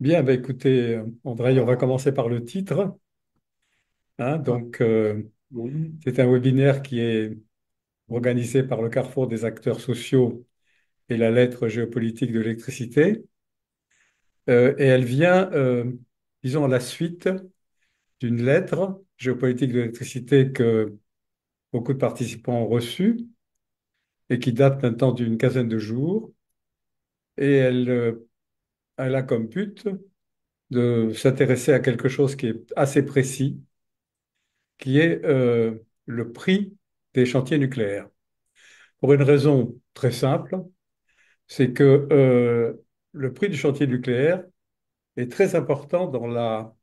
Bien, bah écoutez, André, on va commencer par le titre, hein. Oui, C'est un webinaire qui est organisé par le Carrefour des acteurs sociaux et la lettre géopolitique de l'électricité. Et elle vient, disons, à la suite d'une lettre géopolitique de l'électricité que beaucoup de participants ont reçue et qui date maintenant d'une quinzaine de jours. Et elle a comme but de s'intéresser à quelque chose qui est assez précis, qui est le prix des chantiers nucléaires. Pour une raison très simple, c'est que le prix du chantier nucléaire est très important dans la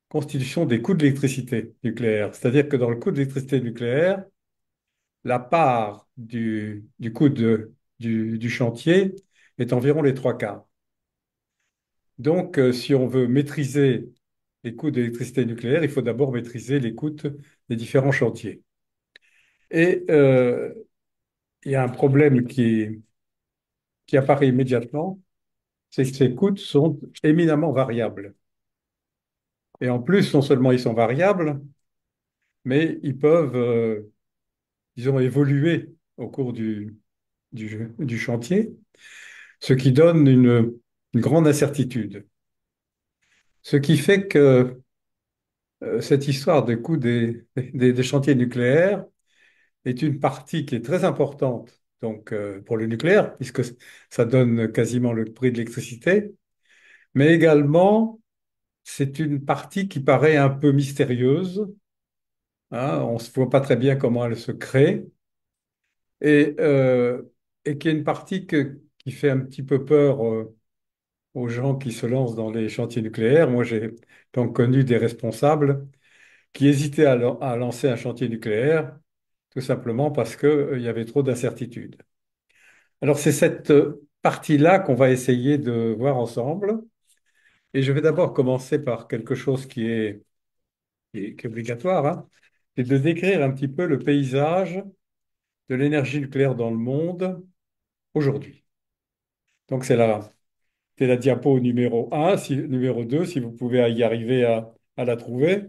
constitution des coûts de l'électricité nucléaire. C'est-à-dire que dans le coût de l'électricité nucléaire, la part du coût du chantier est environ les trois quarts. Donc, si on veut maîtriser les coûts de l'électricité nucléaire, il faut d'abord maîtriser les coûts des différents chantiers. Et il y a un problème qui apparaît immédiatement, c'est que ces coûts sont éminemment variables. Et en plus, non seulement ils sont variables, mais ils peuvent, disons, évoluer au cours du chantier, ce qui donne une grande incertitude. Ce qui fait que cette histoire des coûts des chantiers nucléaires est une partie qui est très importante donc, pour le nucléaire, puisque ça donne quasiment le prix de l'électricité, mais également c'est une partie qui paraît un peu mystérieuse, hein. On ne se voit pas très bien comment elle se crée et, euh, et qui est une partie qui fait un petit peu peur aux gens qui se lancent dans les chantiers nucléaires. Moi, j'ai donc connu des responsables qui hésitaient à lancer un chantier nucléaire tout simplement parce que, il y avait trop d'incertitudes. Alors, c'est cette partie-là qu'on va essayer de voir ensemble. Et je vais d'abord commencer par quelque chose qui est obligatoire, hein, c'est de décrire un petit peu le paysage de l'énergie nucléaire dans le monde aujourd'hui. Donc, c'est la diapo numéro un, numéro 2, si vous pouvez y arriver à la trouver.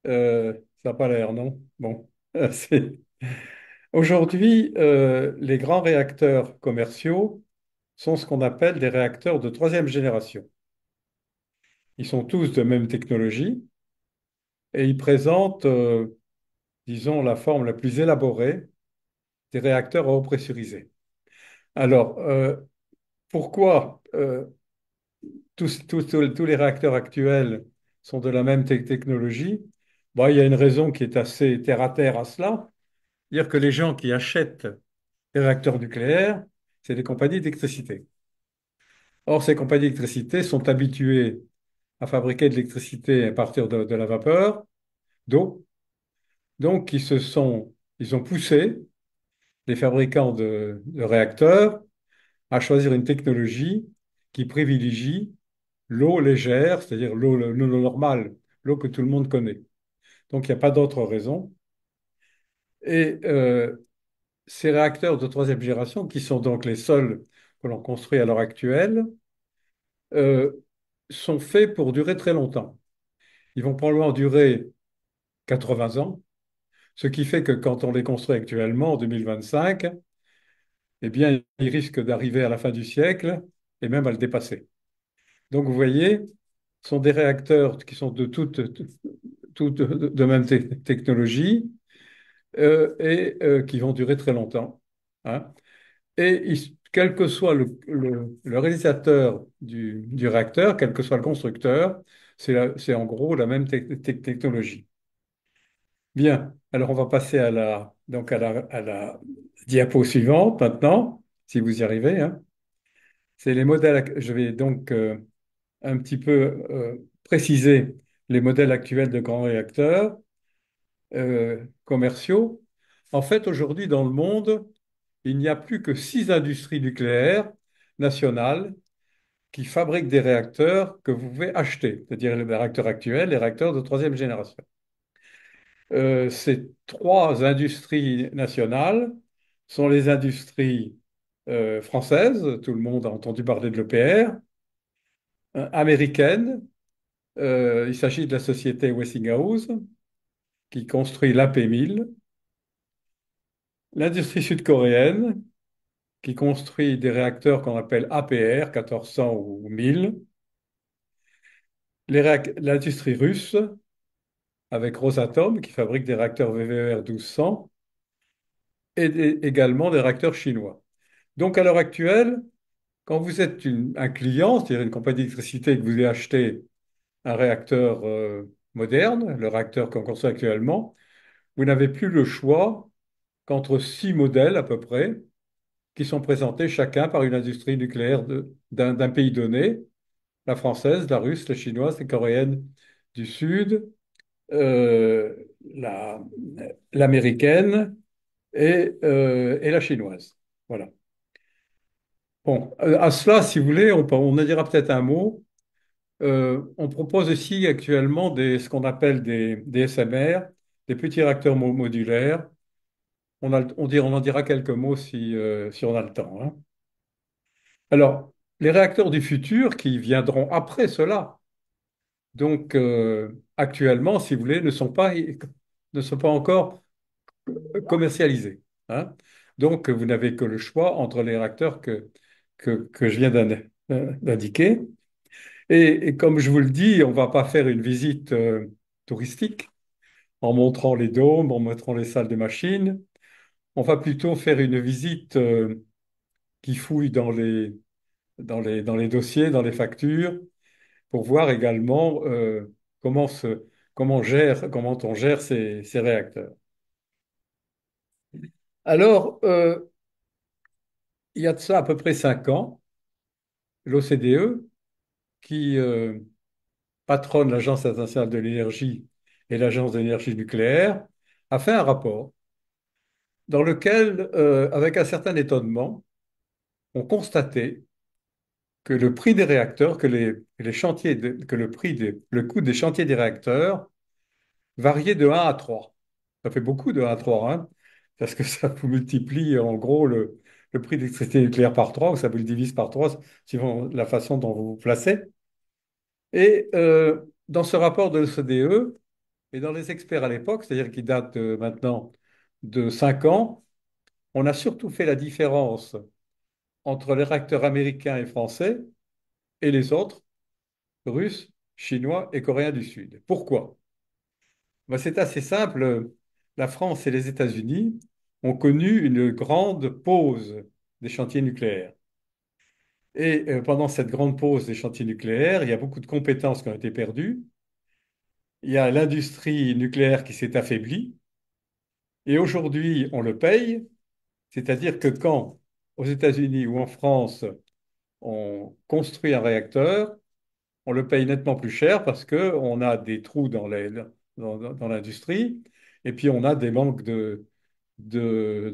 Ça n'a pas l'air, non? Bon. C'est- Aujourd'hui, les grands réacteurs commerciaux sont ce qu'on appelle des réacteurs de troisième génération. Ils sont tous de même technologie et ils présentent, disons, la forme la plus élaborée des réacteurs à eau pressurisée. Alors, pourquoi tous les réacteurs actuels sont de la même technologie? Bon, il y a une raison qui est assez terre à terre à cela, dire que les gens qui achètent des réacteurs nucléaires, c'est des compagnies d'électricité. Or, ces compagnies d'électricité sont habituées à fabriquer de l'électricité à partir de la vapeur, d'eau. Donc, ils ont poussé les fabricants de réacteurs à choisir une technologie qui privilégie l'eau légère, c'est-à-dire l'eau normale, l'eau que tout le monde connaît. Donc, il n'y a pas d'autre raison. Et ces réacteurs de troisième génération, qui sont donc les seuls que l'on construit à l'heure actuelle, euh, sont faits pour durer très longtemps. Ils vont probablement durer 80 ans, ce qui fait que quand on les construit actuellement, en 2025, eh bien, ils risquent d'arriver à la fin du siècle et même à le dépasser. Donc, vous voyez, ce sont des réacteurs qui sont de même technologie et qui vont durer très longtemps, hein. Et quel que soit le réalisateur du réacteur, quel que soit le constructeur, c'est en gros la même technologie. Bien, alors on va passer à la diapo suivante maintenant, si vous y arrivez, hein. C'est les modèles. Je vais donc un petit peu préciser les modèles actuels de grands réacteurs commerciaux. En fait, aujourd'hui, dans le monde, il n'y a plus que 6 industries nucléaires nationales qui fabriquent des réacteurs que vous pouvez acheter, c'est-à-dire les réacteurs actuels, les réacteurs de troisième génération. Ces 3 industries nationales sont les industries françaises, tout le monde a entendu parler de l'EPR, américaine. Il s'agit de la société Westinghouse qui construit l'AP1000, l'industrie sud-coréenne qui construit des réacteurs qu'on appelle APR 1400 ou 1000, l'industrie russe avec Rosatom qui fabrique des réacteurs VVER 1200 et également des réacteurs chinois. Donc à l'heure actuelle, quand vous êtes un client, c'est-à-dire une compagnie d'électricité et que vous voulez acheter un réacteur moderne, le réacteur qu'on construit actuellement, vous n'avez plus le choix qu'entre 6 modèles à peu près, qui sont présentés chacun par une industrie nucléaire d'un pays donné, la française, la russe, la chinoise, la coréenne du Sud, euh, la- l'américaine et la chinoise. Voilà. Bon, à cela, si vous voulez, on en dira peut-être un mot. On propose aussi actuellement ce qu'on appelle des SMR, des petits réacteurs modulaires. On en dira quelques mots si on a le temps, hein. Alors, les réacteurs du futur qui viendront après cela, donc actuellement, si vous voulez, ne sont pas encore commercialisés, hein. Donc, vous n'avez que le choix entre les réacteurs que je viens d'indiquer. Et comme je vous le dis, on ne va pas faire une visite touristique en montrant les dômes, en montrant les salles de machines. On va plutôt faire une visite qui fouille dans les dossiers, dans les factures, pour voir également comment, se, comment on gère ces réacteurs. Alors, il y a de ça à peu près 5 ans, l'OCDE, qui patronne l'Agence internationale de l'énergie et l'Agence de l'énergie nucléaire, a fait un rapport dans lequel, avec un certain étonnement, on constatait que le prix des réacteurs, que les chantiers, que le coût des chantiers des réacteurs variait de 1 à 3. Ça fait beaucoup de 1 à 3, hein, parce que ça vous multiplie en gros le prix d'électricité nucléaire par 3, ou ça vous le divise par 3, suivant la façon dont vous vous placez. Et dans ce rapport de l'OCDE, et dans les experts à l'époque, c'est-à-dire qui date maintenant de 5 ans, on a surtout fait la différence entre les réacteurs américains et français et les autres, russes, chinois et coréens du Sud. Pourquoi? Ben, c'est assez simple. La France et les États-Unis ont connu une grande pause des chantiers nucléaires. Et pendant cette grande pause des chantiers nucléaires, il y a beaucoup de compétences qui ont été perdues. Il y a l'industrie nucléaire qui s'est affaiblie. Et aujourd'hui, on le paye. C'est-à-dire que quand, aux États-Unis ou en France, on construit un réacteur, on le paye nettement plus cher parce qu'on a des trous dans l'industrie et puis on a des manques de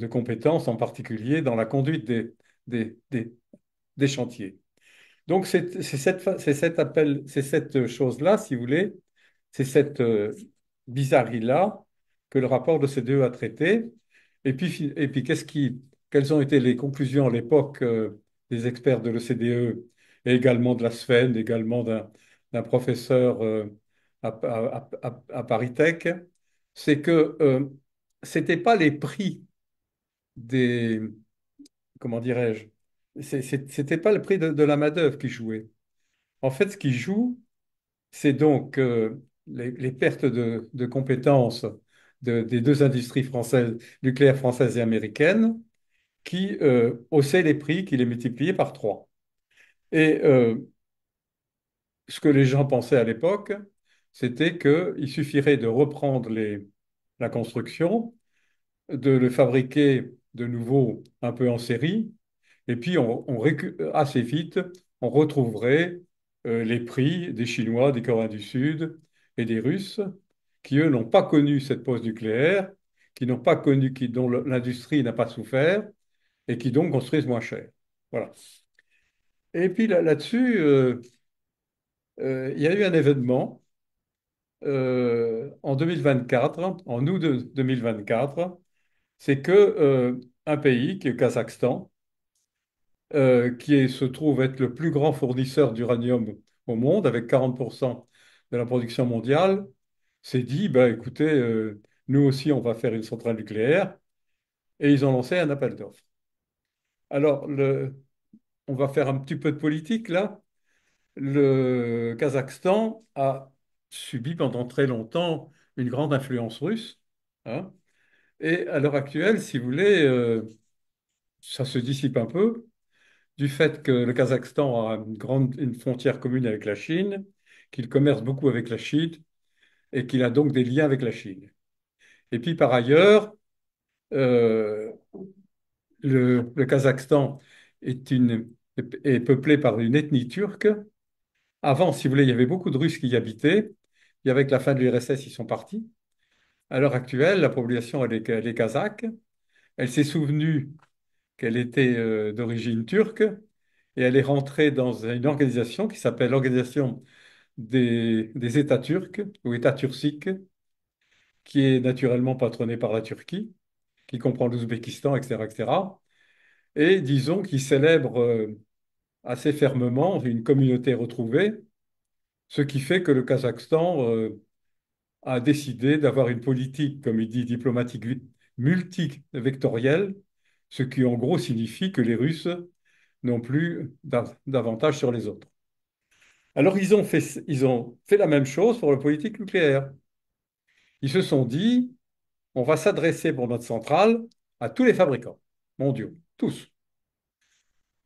compétences, en particulier dans la conduite des, des- des chantiers. Donc c'est cette chose-là, si vous voulez, c'est cette bizarrerie-là que le rapport de ces deux a traité. Et puis quelles ont été les conclusions à l'époque des experts de l'OCDE et également de la SFEN, également d'un professeur à Paris Tech, c'est que c'était pas les prix des, comment dirais-je, c'était pas le prix de la main-d'œuvre qui jouait. En fait, ce qui joue, c'est donc les pertes de compétences des deux industries françaises, nucléaires françaises et américaines, qui haussaient les prix, qui les multipliaient par 3. Et ce que les gens pensaient à l'époque, c'était qu'il suffirait de reprendre la construction, de le fabriquer de nouveau un peu en série, et puis assez vite, on retrouverait les prix des Chinois, des Coréens du Sud et des Russes, qui eux n'ont pas connu cette pause nucléaire, qui n'ont pas connu, dont l'industrie n'a pas souffert, et qui donc construisent moins cher. Voilà. Et puis là-dessus, il y a eu un événement en 2024, en août 2024, c'est que un pays, qui est le Kazakhstan, se trouve être le plus grand fournisseur d'uranium au monde, avec 40% de la production mondiale, s'est dit, bah, écoutez, nous aussi, on va faire une centrale nucléaire. Et ils ont lancé un appel d'offres. Alors, on va faire un petit peu de politique là. Le Kazakhstan a subi pendant très longtemps une grande influence russe, hein. Et à l'heure actuelle, si vous voulez, ça se dissipe un peu du fait que le Kazakhstan a une frontière commune avec la Chine, qu'il commerce beaucoup avec la Chine et qu'il a donc des liens avec la Chine. Et puis par ailleurs, euh, le Kazakhstan est peuplé par une ethnie turque. Avant, si vous voulez, il y avait beaucoup de Russes qui y habitaient. Et avec la fin de l'URSS, ils sont partis. À l'heure actuelle, la population, elle est kazakh. Elle s'est souvenue qu'elle était d'origine turque et elle est rentrée dans une organisation qui s'appelle l'Organisation des États turcs ou États turciques, qui est naturellement patronnée par la Turquie, qui comprend l'Ouzbékistan, etc., etc. Et disons qu'ils célèbrent assez fermement une communauté retrouvée, ce qui fait que le Kazakhstan a décidé d'avoir une politique, comme il dit, diplomatique multivectorielle, ce qui en gros signifie que les Russes n'ont plus d'avantage sur les autres. Alors ils ont fait la même chose pour la politique nucléaire. Ils se sont dit, on va s'adresser pour notre centrale à tous les fabricants mondiaux, tous.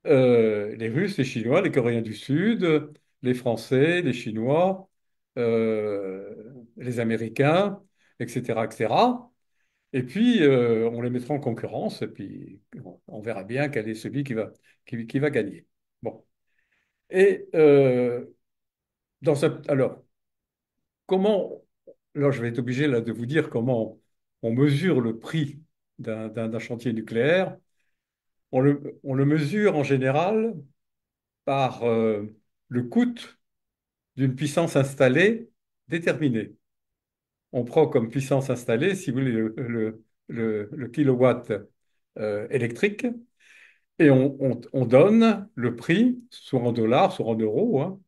Les Russes, les Chinois, les Coréens du Sud, les Français, les Chinois, les Américains, etc., etc. Et puis, on les mettra en concurrence, et puis on verra bien quel est celui qui va gagner. Bon. Et alors, comment, alors je vais être obligé là de vous dire comment on mesure le prix d'un chantier nucléaire. On le mesure en général par le coût d'une puissance installée déterminée. On prend comme puissance installée, si vous voulez, le kilowatt électrique, et on donne le prix, soit en dollars, soit en euros, hein,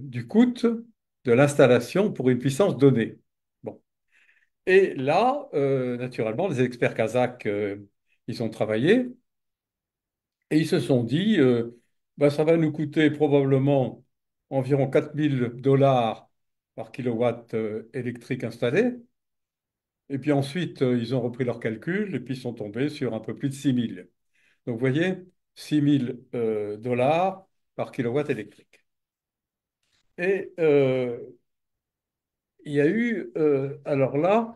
du coût de l'installation pour une puissance donnée. Bon. Et là, naturellement, les experts kazakhs, ils ont travaillé et ils se sont dit, bah, ça va nous coûter probablement environ 4 000 $ par kilowatt électrique installé. Et puis ensuite, ils ont repris leurs calculs et puis ils sont tombés sur un peu plus de 6 000. Donc, vous voyez, 6 000 dollars par kilowatt électrique. Et il y a eu, alors là,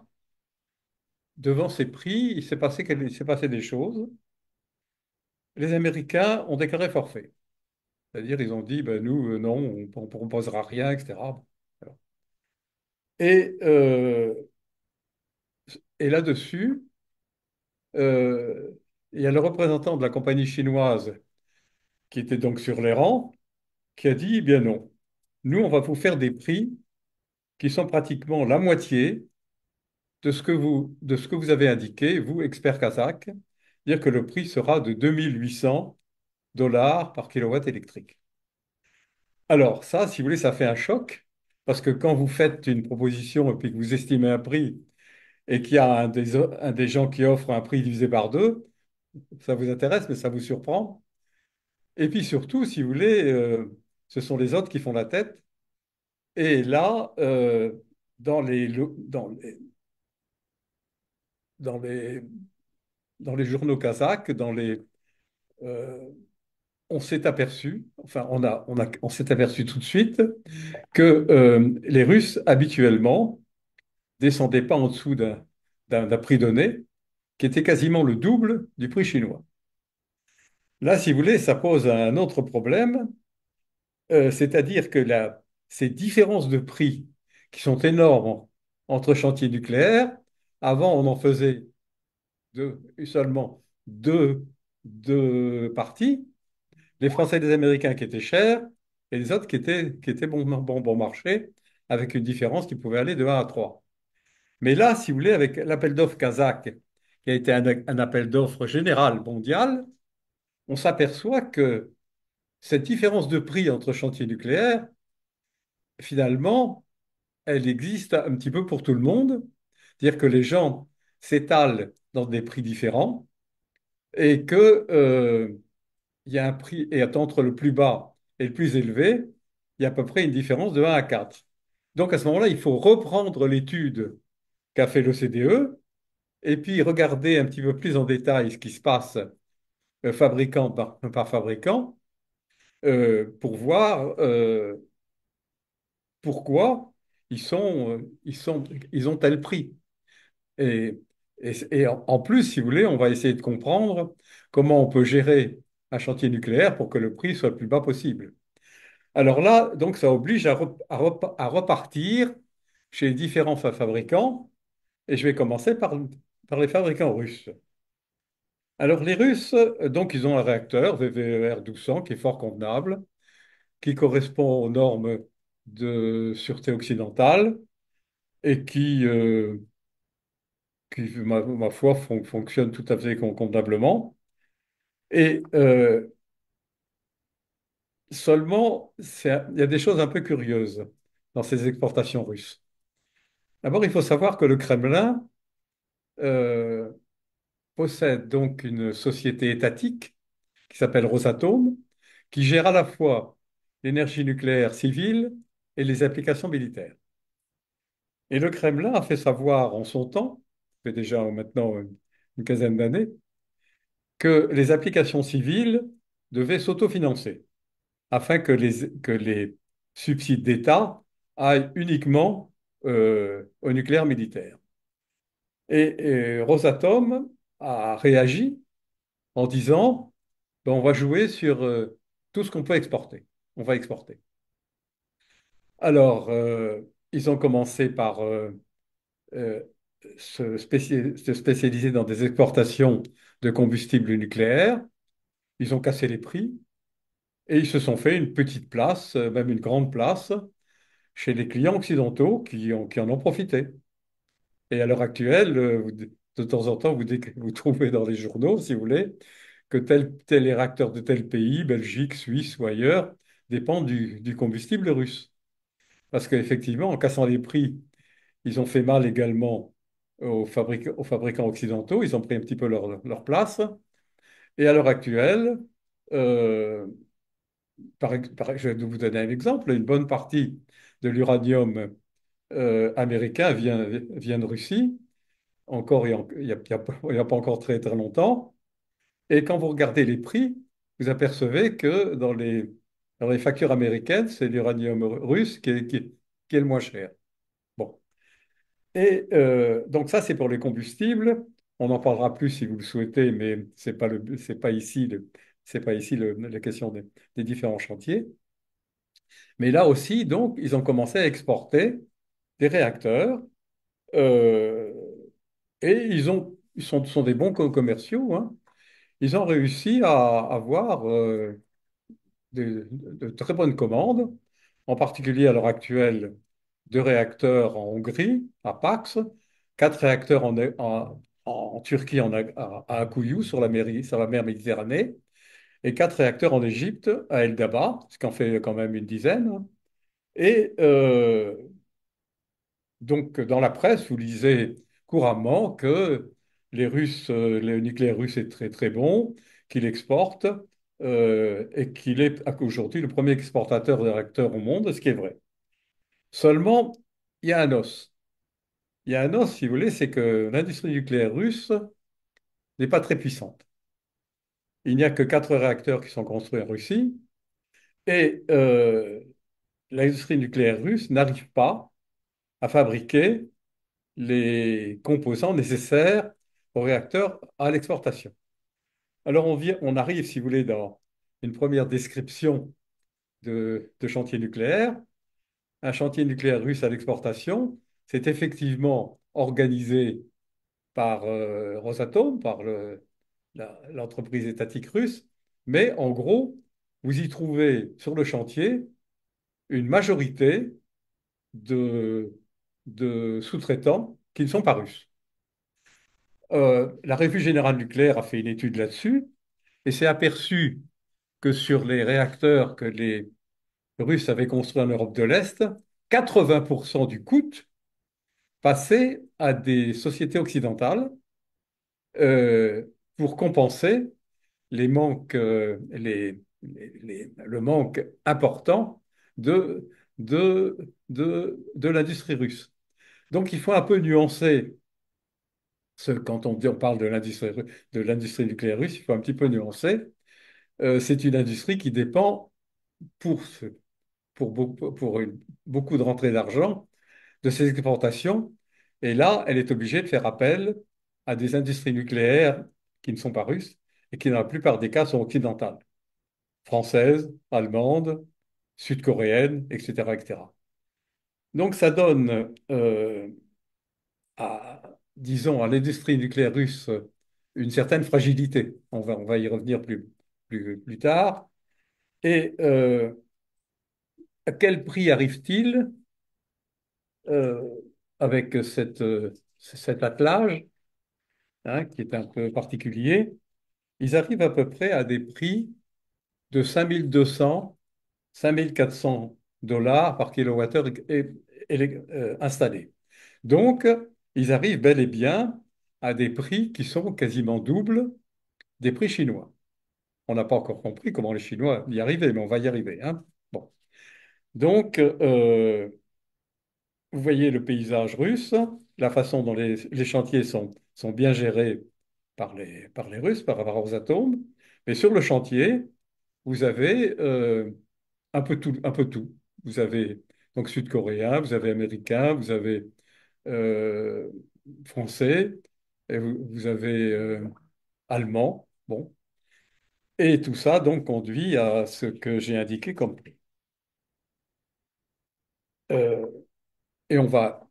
devant ces prix, il s'est passé des choses. Les Américains ont déclaré forfait. C'est-à-dire, ils ont dit, ben, nous, non, on ne proposera rien, etc. Voilà. Et, euh, et là-dessus, euh, il y a le représentant de la compagnie chinoise qui était donc sur les rangs, qui a dit, eh bien non, nous, on va vous faire des prix qui sont pratiquement la moitié de ce que vous avez indiqué, vous, expert kazakh, dire que le prix sera de 2 800 $ par kilowatt électrique. Alors ça, si vous voulez, ça fait un choc, parce que quand vous faites une proposition et puis que vous estimez un prix et qu'il y a un des gens qui offre un prix divisé par deux, ça vous intéresse, mais ça vous surprend. Et puis surtout, si vous voulez, ce sont les autres qui font la tête. Et là, dans dans les, dans les journaux kazakhs, euh, on s'est aperçu, enfin, on s'est aperçu tout de suite que les Russes, habituellement, descendaient pas en dessous d'un prix donné, qui était quasiment le double du prix chinois. Là, si vous voulez, ça pose un autre problème, c'est-à-dire que ces différences de prix qui sont énormes entre chantiers nucléaires, avant, on en faisait seulement deux parties, les Français et les Américains qui étaient chers et les autres qui étaient bon marché, avec une différence qui pouvait aller de 1 à 3. Mais là, si vous voulez, avec l'appel d'offres kazakh, qui a été un appel d'offres général mondial, on s'aperçoit que cette différence de prix entre chantiers nucléaires, finalement, elle existe un petit peu pour tout le monde. C'est-à-dire que les gens s'étalent dans des prix différents et que, il y a un prix, et entre le plus bas et le plus élevé, il y a à peu près une différence de 1 à 4. Donc à ce moment-là, il faut reprendre l'étude qu'a fait l'OCDE et puis regarder un petit peu plus en détail ce qui se passe fabricant par fabricant pour voir pourquoi ils ont tel prix. Et, et en plus, si vous voulez, on va essayer de comprendre comment on peut gérer un chantier nucléaire pour que le prix soit le plus bas possible. Alors là, donc, ça oblige à repartir chez les différents fabricants, et je vais commencer par les fabricants russes. Alors les Russes, donc, ils ont un réacteur VVER 1200 qui est fort convenable, qui correspond aux normes de sûreté occidentale et qui ma foi, fonctionne tout à fait convenablement. Et seulement, il y a des choses un peu curieuses dans ces exportations russes. D'abord, il faut savoir que le Kremlin euh, possède donc une société étatique qui s'appelle Rosatom, qui gère à la fois l'énergie nucléaire civile et les applications militaires. Et le Kremlin a fait savoir en son temps, ça fait déjà maintenant une quinzaine d'années, que les applications civiles devaient s'autofinancer afin que les subsides d'État aillent uniquement au nucléaire militaire. Et Rosatom a réagi en disant, ben, on va jouer sur tout ce qu'on peut exporter. On va exporter. Alors, ils ont commencé par euh, se spécialiser dans des exportations de combustibles nucléaires. Ils ont cassé les prix et ils se sont fait une petite place, même une grande place, chez les clients occidentaux qui en ont profité. Et à l'heure actuelle, de temps en temps, vous trouvez dans les journaux, si vous voulez, que tel réacteur de tel pays, Belgique, Suisse ou ailleurs, dépend du combustible russe. Parce qu'effectivement, en cassant les prix, ils ont fait mal également aux fabricants occidentaux, ils ont pris un petit peu leur place. Et à l'heure actuelle, euh, je vais vous donner un exemple, une bonne partie de l'uranium américain vient de Russie, encore il y a pas encore très très longtemps. Et quand vous regardez les prix, vous apercevez que dans les factures américaines, c'est l'uranium russe qui est le moins cher. Bon. Et donc ça, c'est pour les combustibles. On en parlera plus si vous le souhaitez, mais c'est pas ici la question des différents chantiers. Mais là aussi, donc, ils ont commencé à exporter des réacteurs euh, et sont des bons commerciaux, hein. Ils ont réussi à avoir de très bonnes commandes, en particulier à l'heure actuelle, 2 réacteurs en Hongrie, à Pax, 4 réacteurs en Turquie, à Akuyu, sur la mer Méditerranée, et 4 réacteurs en Égypte, à El Daba, ce qui en fait quand même une dizaine. Et donc, dans la presse, vous lisez couramment que le nucléaire russe est très très bon, qu'il exporte et qu'il est aujourd'hui le premier exportateur de réacteurs au monde, ce qui est vrai. Seulement, il y a un os. Il y a un os, si vous voulez, c'est que l'industrie nucléaire russe n'est pas très puissante. Il n'y a que 4 réacteurs qui sont construits en Russie et l'industrie nucléaire russe n'arrive pas à fabriquer les composants nécessaires au réacteur à l'exportation. Alors on arrive, si vous voulez, dans une première description de chantier nucléaire. Un chantier nucléaire russe à l'exportation, c'est effectivement organisé par Rosatom, par l'entreprise étatique russe, mais en gros, vous y trouvez sur le chantier une majorité de, de sous-traitants qui ne sont pas russes. La Revue générale nucléaire a fait une étude là-dessus et s'est aperçu que sur les réacteurs que les Russes avaient construits en Europe de l'Est, 80% du coût passait à des sociétés occidentales euh, pour compenser les manques, le manque important de, de l'industrie russe. Donc il faut un peu nuancer quand on parle de l'industrie nucléaire russe, il faut un petit peu nuancer. C'est une industrie qui dépend pour, beaucoup de rentrées d'argent de ses exportations. Et là, elle est obligée de faire appel à des industries nucléaires qui ne sont pas russes et qui, dans la plupart des cas, sont occidentales, françaises, allemandes, sud-coréennes, etc., etc. Donc, ça donne disons, à l'industrie nucléaire russe une certaine fragilité. On va y revenir plus tard. Et à quel prix arrive-t-il euh, avec cet attelage, hein, qui est un peu particulier? Ils arrivent à peu près à des prix de 5200, 5400 $ par kilowattheure installé. Donc, ils arrivent bel et bien à des prix qui sont quasiment doubles des prix chinois. On n'a pas encore compris comment les Chinois y arrivaient, mais on va y arriver, hein. Bon. Donc, vous voyez le paysage russe, la façon dont les chantiers sont bien gérés par les Russes par rapport aux atomes. Mais sur le chantier, vous avez un peu tout, un peu tout. Vous avez donc sud-coréen, vous avez américain, vous avez euh, français, et vous avez allemand. Bon. Et tout ça donc conduit à ce que j'ai indiqué comme prix. Euh, et on va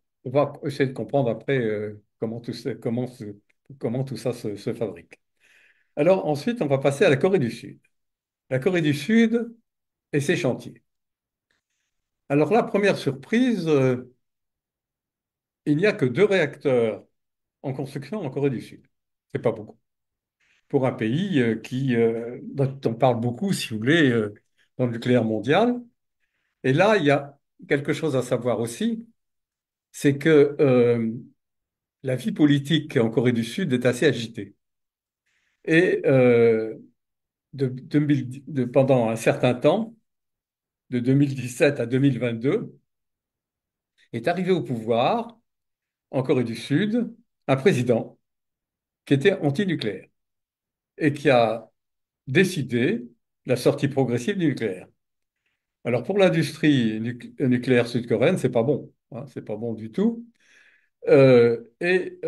essayer de comprendre après comment tout ça se fabrique. Alors ensuite, on va passer à la Corée du Sud. La Corée du Sud et ses chantiers. Alors la première surprise, il n'y a que 2 réacteurs en construction en Corée du Sud. C'est pas beaucoup. Pour un pays dont on parle beaucoup, si vous voulez, dans le nucléaire mondial. Et là, il y a quelque chose à savoir aussi, c'est que la vie politique en Corée du Sud est assez agitée. Et pendant un certain temps, de 2017 à 2022, est arrivé au pouvoir en Corée du Sud un président qui était anti-nucléaire et qui a décidé la sortie progressive du nucléaire. Alors pour l'industrie nucléaire sud-coréenne, c'est pas bon, hein, c'est pas bon du tout. Et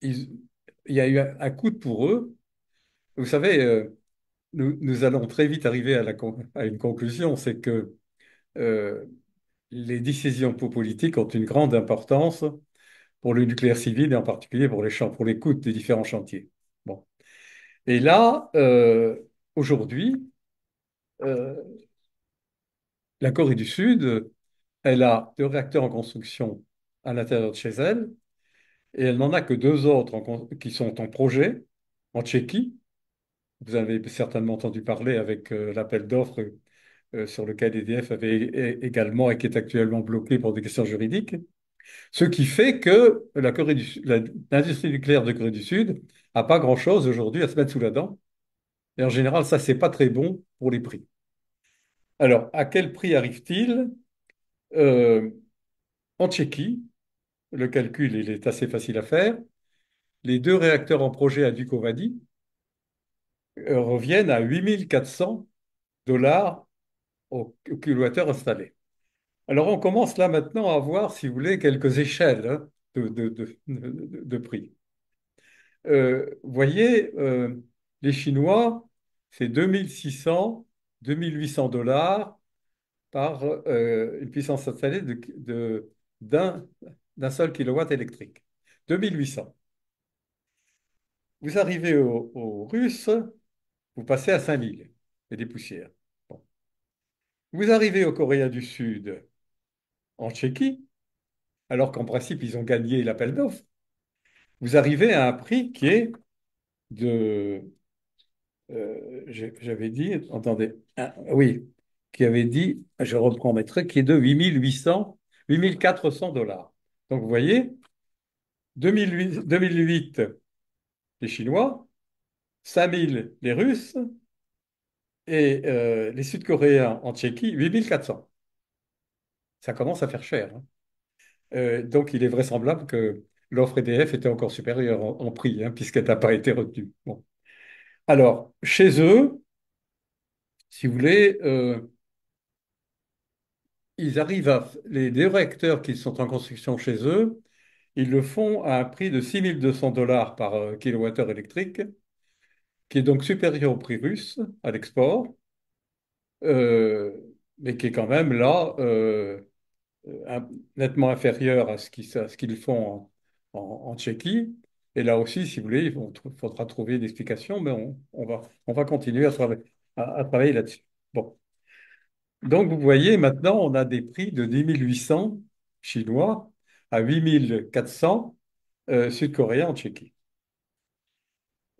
ils- il y a eu un coup pour eux. Vous savez, nous allons très vite arriver à une conclusion, c'est que euh, les décisions politiques ont une grande importance pour le nucléaire civil et en particulier pour les coûts des différents chantiers. Bon. Et là, aujourd'hui, euh, la Corée du Sud, elle a 2 réacteurs en construction à l'intérieur de chez elle et elle n'en a que 2 autres qui sont en projet en Tchéquie. Vous avez certainement entendu parler avec l'appel d'offres sur lequel EDF avait également et qui est actuellement bloqué pour des questions juridiques. Ce qui fait que l'industrie nucléaire de Corée du Sud n'a pas grand-chose aujourd'hui à se mettre sous la dent. Et en général, ça, c'est pas très bon pour les prix. Alors, à quel prix arrive-t-il? Euh, En Tchéquie, le calcul il est assez facile à faire. Les 2 réacteurs en projet à Dukovany reviennent à 8400 $ au kilowattheure installé. Alors, on commence là maintenant à voir, si vous voulez, quelques échelles, hein, de prix. Voyez, les Chinois, c'est 2600, 2800 $ par une puissance installée d'un d'un seul kilowatt électrique. 2800. Vous arrivez aux Russes, vous passez à 5000 et des poussières. Bon. Vous arrivez aux Coréens du Sud, en Tchéquie, alors qu'en principe, ils ont gagné l'appel d'offres. Vous arrivez à un prix qui est de j'avais dit, attendez, oui, qui avait dit, je reprends mes traits, qui est de 8 400 $. Donc vous voyez, 2008 les Chinois, 5 000 les Russes et les Sud-Coréens en Tchéquie, 8 400. Ça commence à faire cher, hein. Donc il est vraisemblable que l'offre EDF était encore supérieure en prix, hein, puisqu'elle n'a pas été retenue. Bon. Alors, chez eux, si vous voulez, ils arrivent les deux réacteurs qui sont en construction chez eux, ils le font à un prix de 6 200 $ par kilowattheure électrique, qui est donc supérieur au prix russe à l'export, euh, mais qui est quand même là nettement inférieur à ce qu'ils font en Tchéquie. Et là aussi, si vous voulez, faudra trouver une explication, mais on va continuer à travailler là-dessus. Bon. Donc, vous voyez, maintenant, on a des prix de 10 800 chinois à 8 400 sud-coréens en Tchéquie.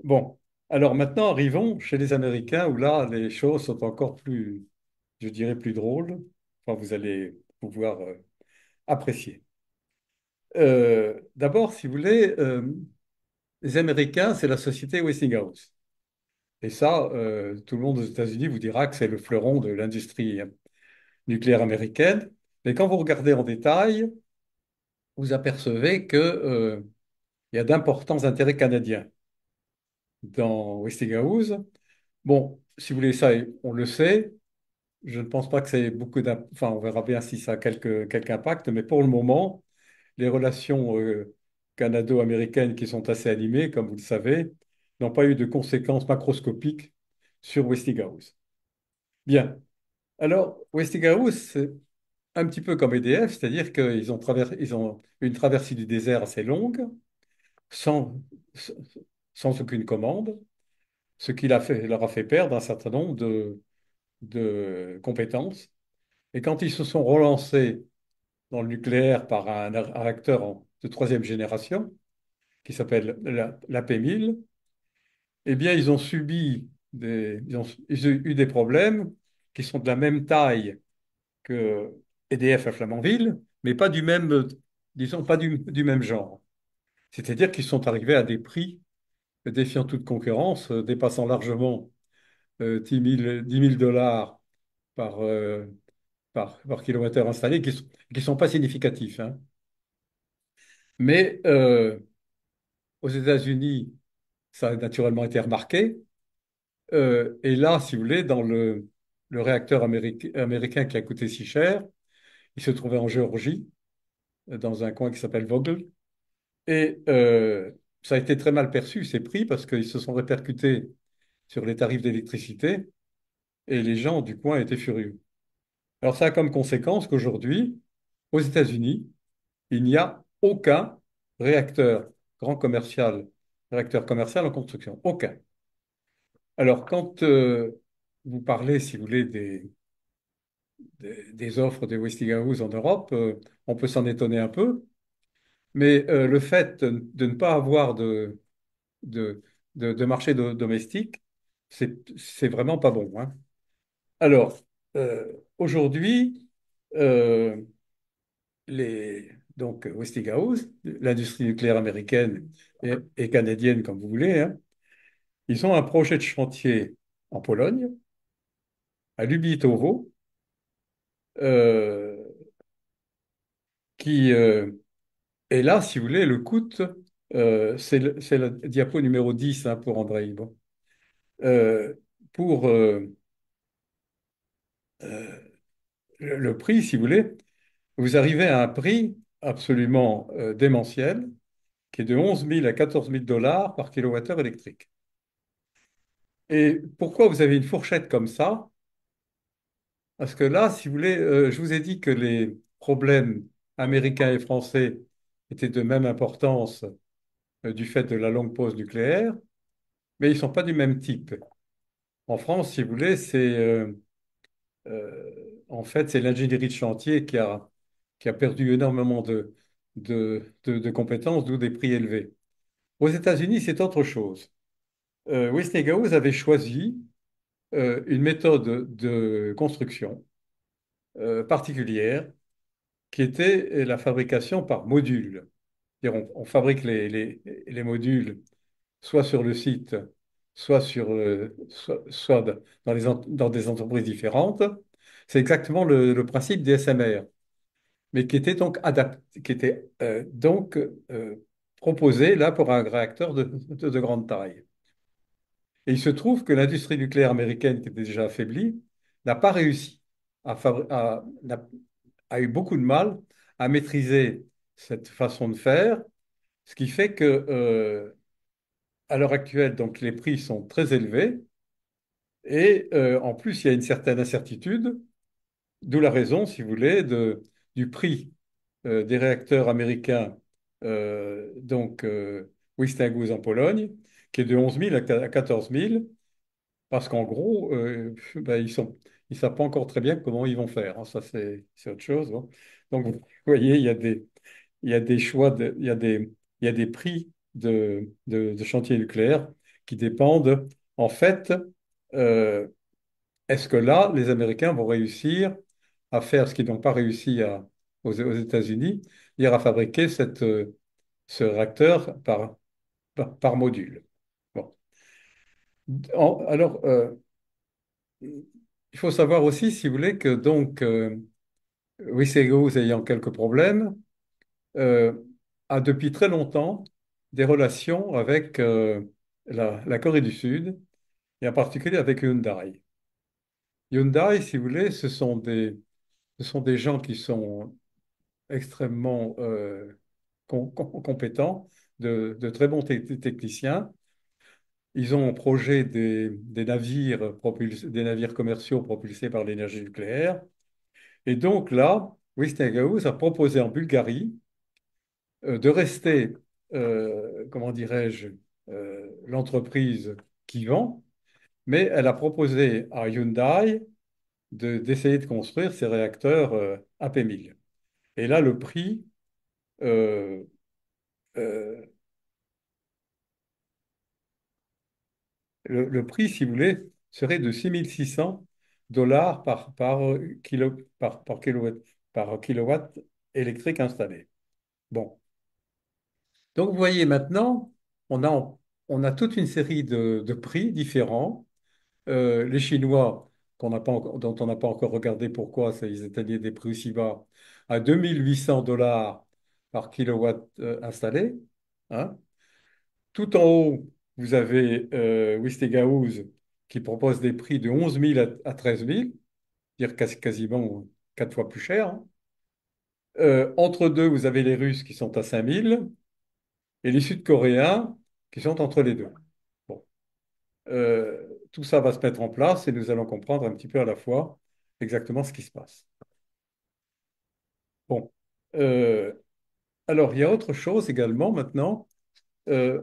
Bon, alors maintenant, arrivons chez les Américains où là, les choses sont encore plus, je dirais, plus drôles. Enfin, vous allez pouvoir apprécier. D'abord, si vous voulez, les Américains, c'est la société Westinghouse. Et ça, tout le monde aux États-Unis vous dira que c'est le fleuron de l'industrie nucléaire américaine. Mais quand vous regardez en détail, vous apercevez que, il y a d'importants intérêts canadiens dans Westinghouse. Bon, si vous voulez ça, on le sait. Je ne pense pas que c'est beaucoup d'impact. Enfin, on verra bien si ça a quelque impact, mais pour le moment, les relations canado-américaines qui sont assez animées, comme vous le savez, n'ont pas eu de conséquences macroscopiques sur Westinghouse. Bien. Alors, Westinghouse, c'est un petit peu comme EDF, c'est-à-dire ils ont une traversée du désert assez longue, sans, sans aucune commande, ce qui leur a fait perdre un certain nombre de compétences. Et quand ils se sont relancés dans le nucléaire par un réacteur de troisième génération, qui s'appelle l'AP1000, eh bien, ils ont eu des problèmes qui sont de la même taille que EDF à Flamanville, mais pas du même, disons, pas du même genre. C'est-à-dire qu'ils sont arrivés à des prix défiant toute concurrence, dépassant largement 10 000 $ par, par kilowattheure installé, qui sont pas significatifs, hein. Mais aux États-Unis, ça a naturellement été remarqué. Et là, si vous voulez, dans le réacteur américain qui a coûté si cher, il se trouvait en Géorgie, dans un coin qui s'appelle Vogtle. Et ça a été très mal perçu, ces prix, parce qu'ils se sont répercutés sur les tarifs d'électricité et les gens du coin étaient furieux. Alors ça a comme conséquence qu'aujourd'hui, aux États-Unis, il n'y a aucun réacteur grand commercial, réacteur commercial en construction. Aucun. Alors quand vous parlez, si vous voulez, des offres de Westinghouse en Europe, on peut s'en étonner un peu, mais le fait de ne pas avoir de, de marché domestique, c'est vraiment pas bon, hein. Alors, aujourd'hui, euh, donc Westinghouse, l'industrie nucléaire américaine et canadienne, comme vous voulez, hein, ils ont un projet de chantier en Pologne, à Lubitowo, euh, qui est là, si vous voulez, le coût, c'est la diapo numéro 10, hein, pour Andrei. Bon. Euh, pour euh, le prix, si vous voulez, vous arrivez à un prix absolument démentiel, qui est de 11 000 à 14 000 $ par kilowattheure électrique. Et pourquoi vous avez une fourchette comme ça? Parce que là, si vous voulez, je vous ai dit que les problèmes américains et français étaient de même importance du fait de la longue pause nucléaire, mais ils ne sont pas du même type. En France, si vous voulez, en fait, c'est l'ingénierie de chantier qui a perdu énormément de compétences, d'où des prix élevés. Aux États-Unis, c'est autre chose. Westinghouse avait choisi une méthode de construction particulière qui était la fabrication par module. C'est-à-dire, on fabrique les modules soit sur le site, soit dans dans des entreprises différentes. C'est exactement le principe des SMR, mais qui était donc adapté, qui était proposé là pour un réacteur de grande taille. Et il se trouve que l'industrie nucléaire américaine, qui était déjà affaiblie, n'a pas réussi a eu beaucoup de mal à maîtriser cette façon de faire, ce qui fait que à l'heure actuelle, donc les prix sont très élevés et en plus il y a une certaine incertitude, d'où la raison, si vous voulez, du prix des réacteurs américains, Westinghouse en Pologne, qui est de 11 000 à 14 000, parce qu'en gros, ben, ils savent pas encore très bien comment ils vont faire, hein. Ça, c'est autre chose, hein. Donc, vous voyez, il y a des choix, il y a des prix de chantiers nucléaires qui dépendent. En fait, euh, est-ce que là, les Américains vont réussir à faire ce qu'ils n'ont pas réussi aux États-Unis, c'est-à-dire à fabriquer ce réacteur par module. Bon. Alors, il faut savoir aussi, si vous voulez, que Westinghouse ayant quelques problèmes, euh, a depuis très longtemps des relations avec la Corée du Sud, et en particulier avec Hyundai. Hyundai, si vous voulez, ce sont des gens qui sont extrêmement compétents, de très bons techniciens. Ils ont en projet des navires des navires commerciaux propulsés par l'énergie nucléaire. Et donc là, Westinghouse a proposé en Bulgarie de rester, comment dirais-je, l'entreprise qui vend, mais elle a proposé à Hyundai d'essayer de construire ces réacteurs AP1000. Et là, euh, euh, le prix, si vous voulez, serait de 6 600 $ par kilowatt électrique installé. Bon. Donc, vous voyez maintenant, on a, on a toute une série de prix différents. Les Chinois, dont on n'a pas encore regardé pourquoi ils atteignaient des prix aussi bas, à 2 800 $ par kilowatt installé, hein. Tout en haut, vous avez Westinghouse qui propose des prix de 11 000 à 13 000, c'est-à-dire quasiment 4 fois plus cher, hein. Entre deux, vous avez les Russes qui sont à 5 000 et les Sud-Coréens qui sont entre les deux. Bon. Tout ça va se mettre en place et nous allons comprendre un petit peu à la fois exactement ce qui se passe. Bon. Euh, alors, il y a autre chose également maintenant. Euh,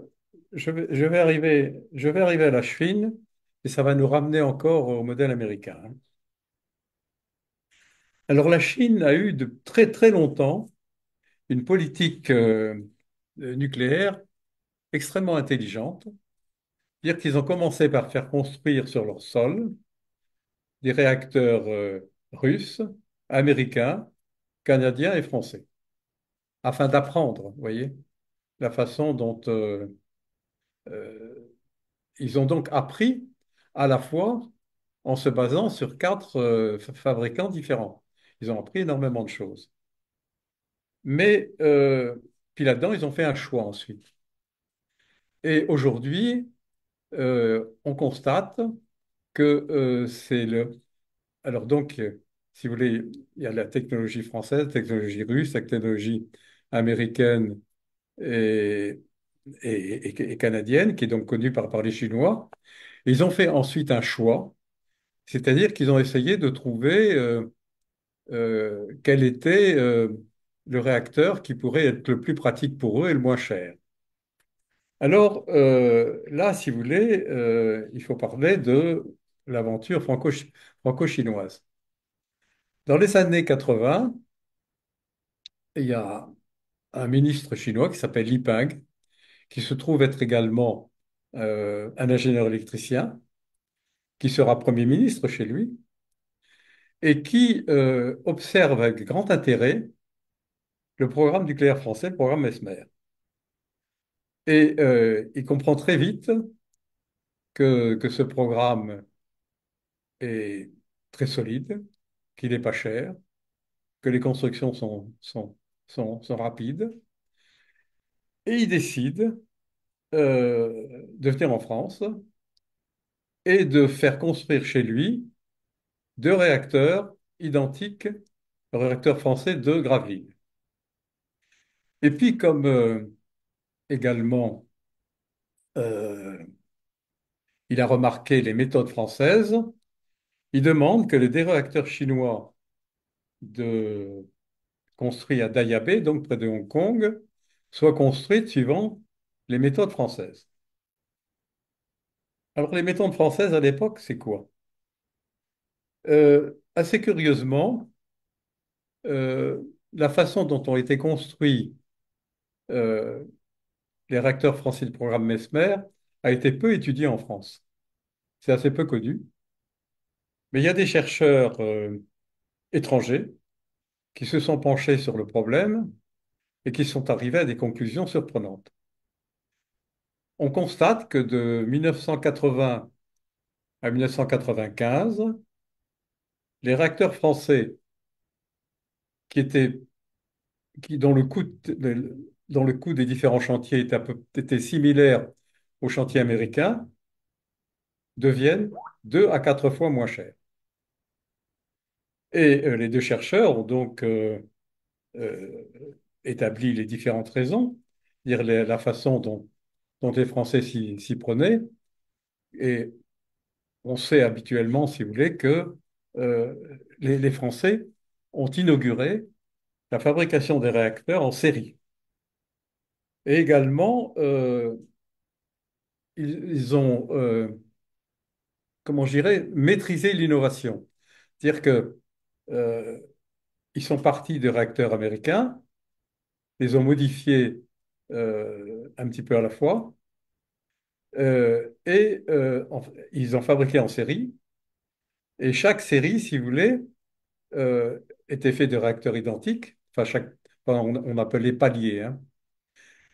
je vais arriver à la Chine et ça va nous ramener encore au modèle américain, hein. Alors, la Chine a eu de très très longtemps une politique nucléaire extrêmement intelligente. C'est-à-dire qu'ils ont commencé par faire construire sur leur sol des réacteurs russes, américains, canadiens et français, afin d'apprendre, vous voyez, la façon dont euh, ils ont donc appris à la fois en se basant sur 4 fabricants différents. Ils ont appris énormément de choses. Mais puis là-dedans, ils ont fait un choix ensuite. Et aujourd'hui, on constate que c'est le... Alors donc, si vous voulez, il y a la technologie française, la technologie russe, la technologie américaine et, et canadienne, qui est donc connue par les Chinois. Ils ont fait ensuite un choix, c'est-à-dire qu'ils ont essayé de trouver quel était le réacteur qui pourrait être le plus pratique pour eux et le moins cher. Alors là, si vous voulez, il faut parler de l'aventure franco-chinoise. Dans les années 80, il y a un ministre chinois qui s'appelle Li Peng, qui se trouve être également un ingénieur électricien, qui sera Premier ministre chez lui, et qui observe avec grand intérêt le programme nucléaire français, le programme Mesmer. Et il comprend très vite que ce programme est très solide, qu'il n'est pas cher, que les constructions sont rapides, et il décide de venir en France et de faire construire chez lui deux réacteurs identiques au réacteur français de Gravelines. Et puis, comme également euh, il a remarqué les méthodes françaises, il demande que les deux réacteurs chinois de, construits à Daya Bay, donc près de Hong Kong, soient construits suivant les méthodes françaises. Alors, les méthodes françaises à l'époque, c'est quoi? Assez curieusement, euh, la façon dont ont été construits euh, les réacteurs français du programme Mesmer a été peu étudiée en France. C'est assez peu connu. Mais il y a des chercheurs étrangers qui se sont penchés sur le problème et qui sont arrivés à des conclusions surprenantes. On constate que de 1980 à 1995, les réacteurs français qui étaient, dont le coût des différents chantiers était similaire aux chantiers américains deviennent 2 à 4 fois moins chers. Et les deux chercheurs ont donc euh, établi les différentes raisons, dire la façon dont les Français s'y prenaient. Et on sait habituellement, si vous voulez, que les Français ont inauguré la fabrication des réacteurs en série. Et également, ils ont, comment je dirais, maîtrisé l'innovation. C'est-à-dire que euh, ils sont partis de réacteurs américains, les ont modifiés un petit peu à la fois, ils ont fabriqué en série. Et chaque série, si vous voulez, euh, était fait de réacteurs identiques. Enfin, on appelait paliers, hein.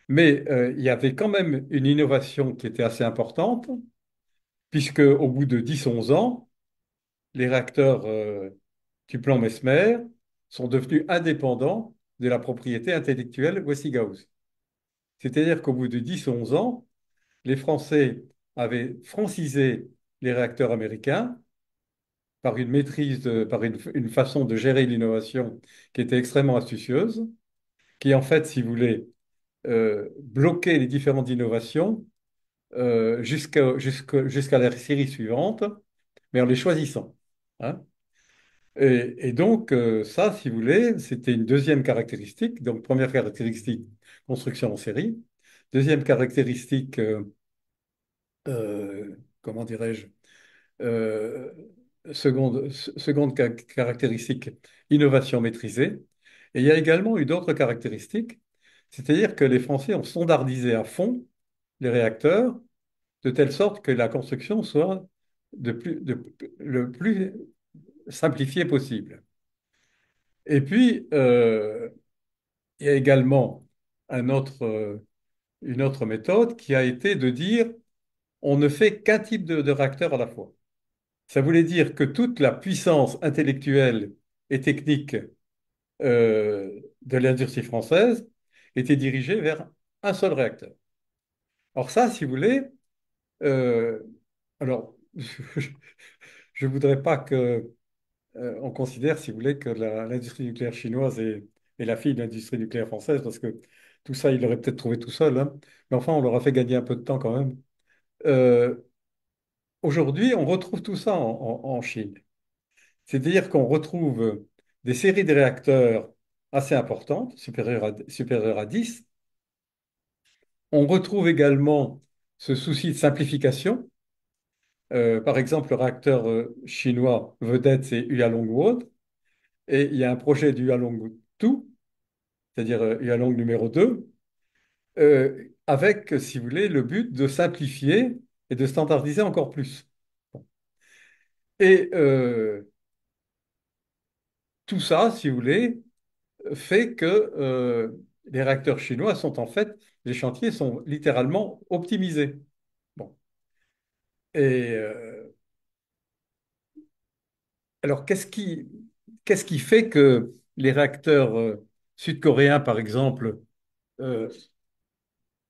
Mais il y avait quand même une innovation qui était assez importante, puisque au bout de 10 11 ans, les réacteurs du plan Mesmer sont devenus indépendants de la propriété intellectuelle Westinghouse. C'est-à-dire qu'au bout de 10 11 ans, les Français avaient francisé les réacteurs américains par une par une façon de gérer l'innovation qui était extrêmement astucieuse, qui en fait, si vous voulez, bloquait les différentes innovations jusqu'à la série suivante, mais en les choisissant, hein. Et donc, ça, si vous voulez, c'était une deuxième caractéristique. Donc, première caractéristique, construction en série. Deuxième caractéristique, comment dirais-je, euh, seconde caractéristique, innovation maîtrisée. Et il y a également une autre caractéristique, c'est-à-dire que les Français ont standardisé à fond les réacteurs de telle sorte que la construction soit le plus simplifiée possible. Et puis, il y a également une autre méthode qui a été de dire on ne fait qu'un type de réacteur à la fois. Ça voulait dire que toute la puissance intellectuelle et technique de l'industrie française était dirigée vers un seul réacteur. Or ça, si vous voulez, euh, alors je ne voudrais pas que on considère, si vous voulez, que l'industrie nucléaire chinoise est la fille de l'industrie nucléaire française, parce que tout ça, il l'aurait peut-être trouvé tout seul, hein. Mais enfin, on leur a fait gagner un peu de temps quand même. Euh, Aujourd'hui, on retrouve tout ça en Chine. C'est-à-dire qu'on retrouve des séries de réacteurs assez importantes, supérieures à 10. On retrouve également ce souci de simplification. Par exemple, le réacteur chinois vedette, c'est Hualonghuo. Et il y a un projet du Hualong 2, c'est-à-dire Hualong numéro 2, avec, si vous voulez, le but de simplifier et de standardiser encore plus. Bon. Et tout ça, si vous voulez, fait que les réacteurs chinois sont en fait, les chantiers sont littéralement optimisés. Bon. Et alors, qu'est-ce qui fait que les réacteurs sud-coréens, par exemple, euh,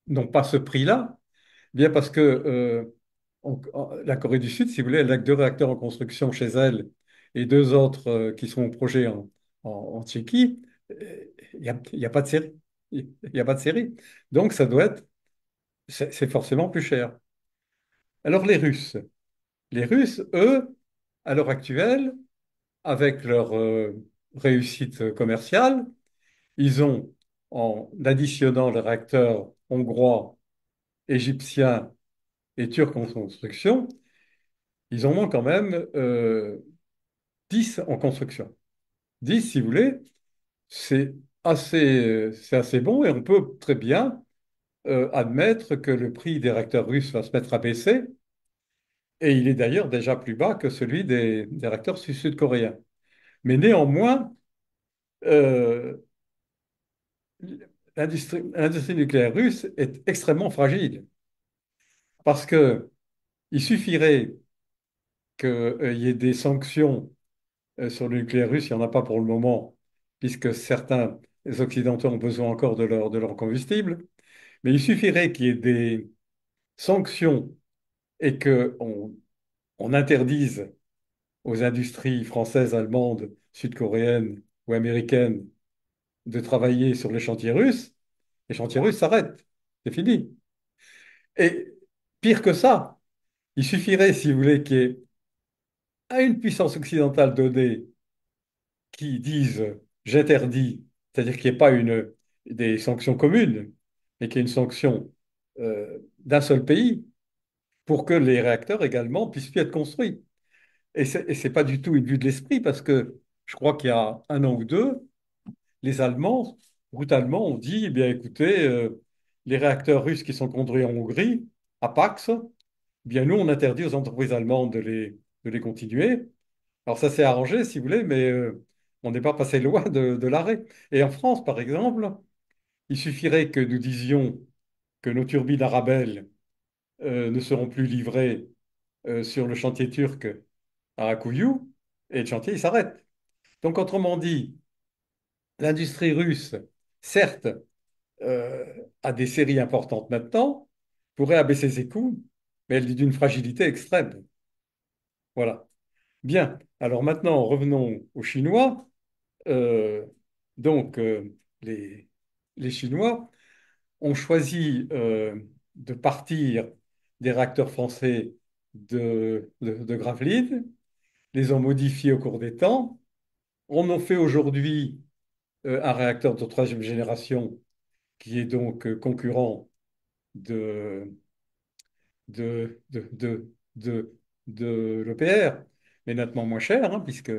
n'ont pas ce prix-là? Bien parce que la Corée du Sud, si vous voulez, elle n'a que deux réacteurs en construction chez elle et deux autres qui sont au projet en Tchéquie. Il y a pas de série. Il n'y a pas de série. Donc, ça doit être, c'est forcément plus cher. Alors, les Russes, eux, à l'heure actuelle, avec leur réussite commerciale, ils ont, en additionnant les réacteurs hongrois, égyptiens et turcs en construction, ils en ont quand même 10 en construction. 10, si vous voulez, c'est c'est assez bon et on peut très bien admettre que le prix des réacteurs russes va se mettre à baisser et il est d'ailleurs déjà plus bas que celui des réacteurs sud-coréens. Mais néanmoins, euh, l'industrie nucléaire russe est extrêmement fragile parce que il suffirait qu'il y ait des sanctions sur le nucléaire russe, il n'y en a pas pour le moment, puisque certains Occidentaux ont besoin encore de leur combustible. Mais il suffirait qu'il y ait des sanctions et qu'on on interdise aux industries françaises, allemandes, sud-coréennes ou américaines de travailler sur les chantiers russes s'arrêtent. C'est fini. Et pire que ça, il suffirait, si vous voulez, qu'il y ait à une puissance occidentale donnée qui disent j'interdis, c'est-à-dire qu'il n'y ait pas des sanctions communes, mais qu'il y ait une sanction d'un seul pays pour que les réacteurs également puissent plus être construits. Et c'est pas du tout une vue de l'esprit parce que je crois qu'il y a un an ou deux, les Allemands, brutalement, ont dit, eh bien écoutez, les réacteurs russes qui sont construits en Hongrie, à Pax, eh bien nous, on interdit aux entreprises allemandes de les continuer. Alors ça s'est arrangé, si vous voulez, mais on n'est pas passé loin de l'arrêt. Et en France, par exemple, il suffirait que nous disions que nos turbines Arabelle ne seront plus livrées sur le chantier turc à Akkuyu, et le chantier, il s'arrête. Donc, autrement dit, l'industrie russe, certes, euh, a des séries importantes maintenant, pourrait abaisser ses coûts, mais elle est d'une fragilité extrême. Voilà. Bien. Alors maintenant, revenons aux Chinois. Euh, donc, les, les Chinois ont choisi de partir des réacteurs français de Gravelines, les ont modifiés au cours des temps. On en fait aujourd'hui un réacteur de troisième génération qui est donc concurrent de, de, de l'EPR, mais nettement moins cher, hein, puisque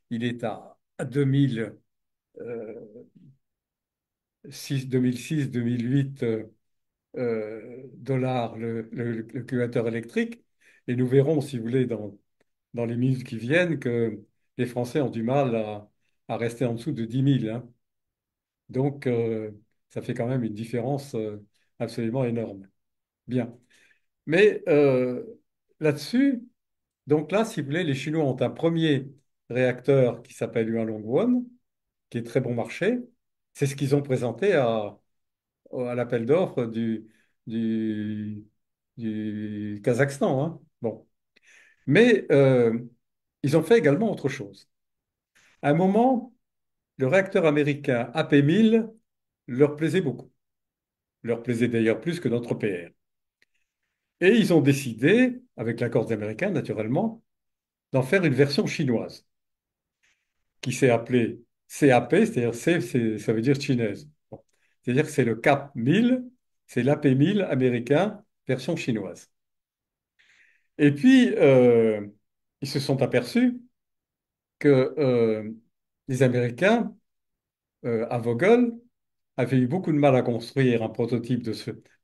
il est à 2006, 2008 dollars le kilowattheure électrique. Et nous verrons, si vous voulez, dans les minutes qui viennent, que les Français ont du mal à rester en dessous de 10 000, hein. Donc, ça fait quand même une différence absolument énorme. Bien. Mais là-dessus, donc là, si vous voulez, les Chinois ont un premier réacteur qui s'appelle Yuan-Long-One, qui est très bon marché. C'est ce qu'ils ont présenté à l'appel d'offres du, du Kazakhstan, hein. Bon. Mais ils ont fait également autre chose. À un moment, le réacteur américain AP1000 leur plaisait beaucoup, leur plaisait d'ailleurs plus que notre PR. Et ils ont décidé, avec l'accord des Américains naturellement, d'en faire une version chinoise, qui s'est appelée CAP, c'est-à-dire ça veut dire chinaise. Bon. C'est-à-dire que c'est le CAP 1000, c'est l'AP1000 américain, version chinoise. Et puis, ils se sont aperçus que les Américains, à Vogel, avait eu beaucoup de mal à construire un prototype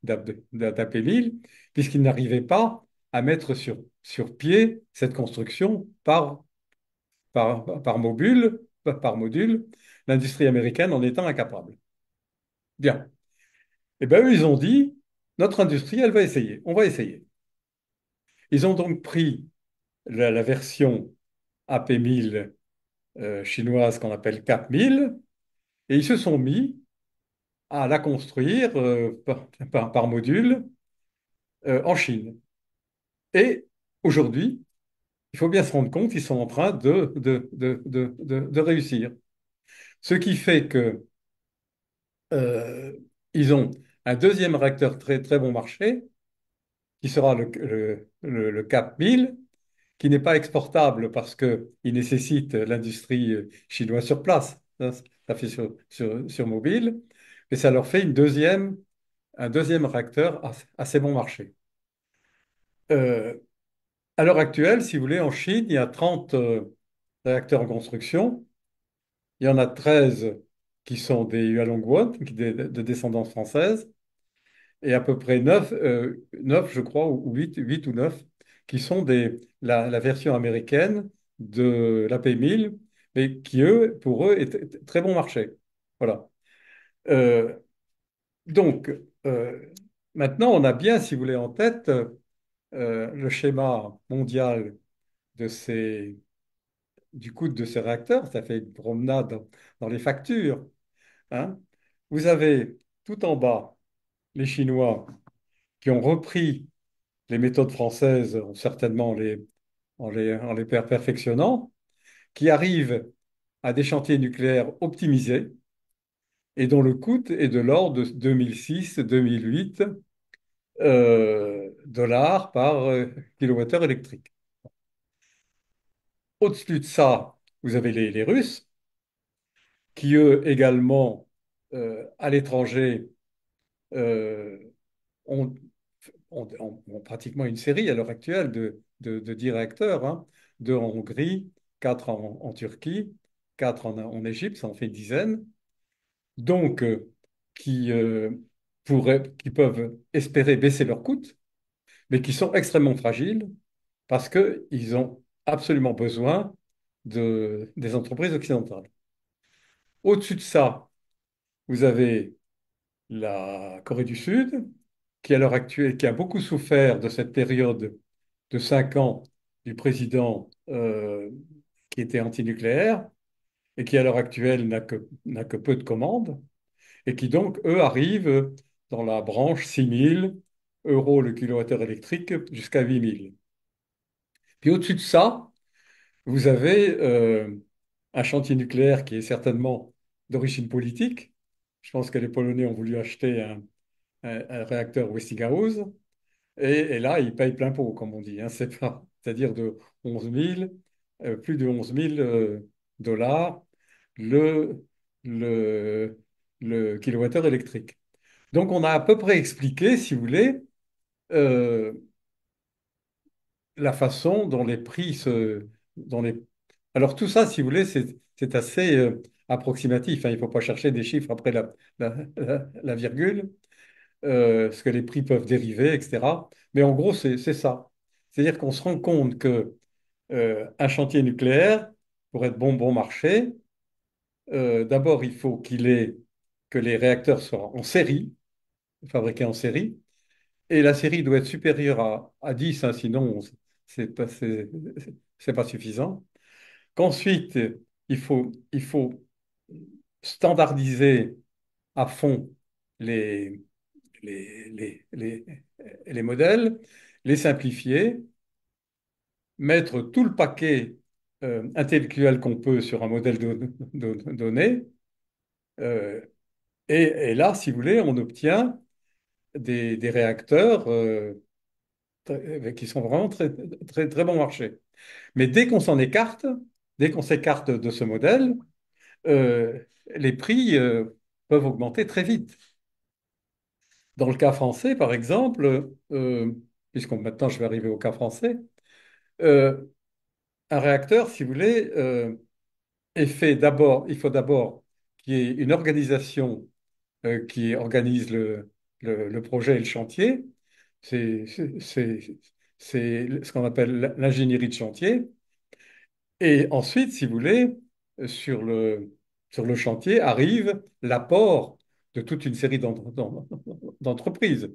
d'AP1000, puisqu'il n'arrivait pas à mettre sur pied cette construction par module, l'industrie américaine en étant incapable. Bien. Et bien, eux, ils ont dit, notre industrie, elle va essayer. On va essayer. Ils ont donc pris la version AP1000 chinoise qu'on appelle CAP1000 et ils se sont mis à la construire par module en Chine. Et aujourd'hui, il faut bien se rendre compte qu'ils sont en train de réussir. Ce qui fait que euh, ils ont un deuxième réacteur très, très bon marché, qui sera le CAP 1000, qui n'est pas exportable parce qu'il nécessite l'industrie chinoise sur place. Ça fait sur mobile, mais ça leur fait un deuxième réacteur assez bon marché. Euh, à l'heure actuelle, si vous voulez, en Chine, il y a 30 réacteurs en construction. Il y en a 13 qui sont des Hualongguo, de descendance française, et à peu près 9 je crois, ou 8 ou 9 qui sont la version américaine de l'AP1000, mais qui, eux, pour eux, est très bon marché. Voilà. Euh, donc, euh, maintenant, on a bien, si vous voulez, en tête le schéma mondial de du coût de ces réacteurs. Ça fait une promenade dans les factures, hein. Vous avez tout en bas les Chinois qui ont repris les méthodes françaises, certainement en les perfectionnant, qui arrivent à des chantiers nucléaires optimisés et dont le coût est de l'ordre de 2006-2008 dollars par kilowattheure électrique. Au-dessus de ça, vous avez les Russes qui, eux, également, à l'étranger, euh, ont, ont pratiquement une série à l'heure actuelle de 10 réacteurs, hein. Deux en Hongrie, quatre en Turquie, quatre en Égypte, ça en fait une dizaine. Donc, qui peuvent espérer baisser leurs coûts, mais qui sont extrêmement fragiles parce qu'ils ont absolument besoin des entreprises occidentales. Au-dessus de ça, vous avez la Corée du Sud, qui à l'heure actuelle, qui a beaucoup souffert de cette période de 5 ans du président qui était antinucléaire et qui à l'heure actuelle n'a que peu de commandes et qui donc, eux, arrivent dans la branche 6 000 € le kilowattheure électrique jusqu'à 8 000. Puis au-dessus de ça, vous avez un chantier nucléaire qui est certainement d'origine politique. Je pense que les Polonais ont voulu acheter un réacteur Westinghouse. Et là, ils payent plein pot, comme on dit, hein. C'est-à-dire de 11 000, plus de 11 000 dollars le, le, le kilowattheure électrique. Donc, on a à peu près expliqué, si vous voulez, euh, la façon dont les prix se... Dont les... Alors, tout ça, si vous voulez, c'est assez approximatif, hein. Il ne faut pas chercher des chiffres après la virgule. Parce que les prix peuvent dériver, etc. Mais en gros, c'est ça. C'est-à-dire qu'on se rend compte que un chantier nucléaire, pour être bon marché, d'abord, il faut que les réacteurs soient en série, fabriqués en série, et la série doit être supérieure à 10, hein, sinon c'est pas, c'est pas suffisant. Qu'ensuite, il faut standardiser à fond les, les modèles, les simplifier, mettre tout le paquet intellectuel qu'on peut sur un modèle donné. euh, et là, si vous voulez, on obtient des réacteurs qui sont vraiment très, très, très bon marché. Mais dès qu'on s'écarte de ce modèle, euh, les prix peuvent augmenter très vite. Dans le cas français, par exemple, maintenant je vais arriver au cas français, euh, un réacteur, si vous voulez, est fait d'abord, il faut d'abord qu'il y ait une organisation qui organise le projet et le chantier. C'est c'est ce qu'on appelle l'ingénierie de chantier. Et ensuite, si vous voulez, sur sur le chantier arrive l'apport de toute une série d'entreprises.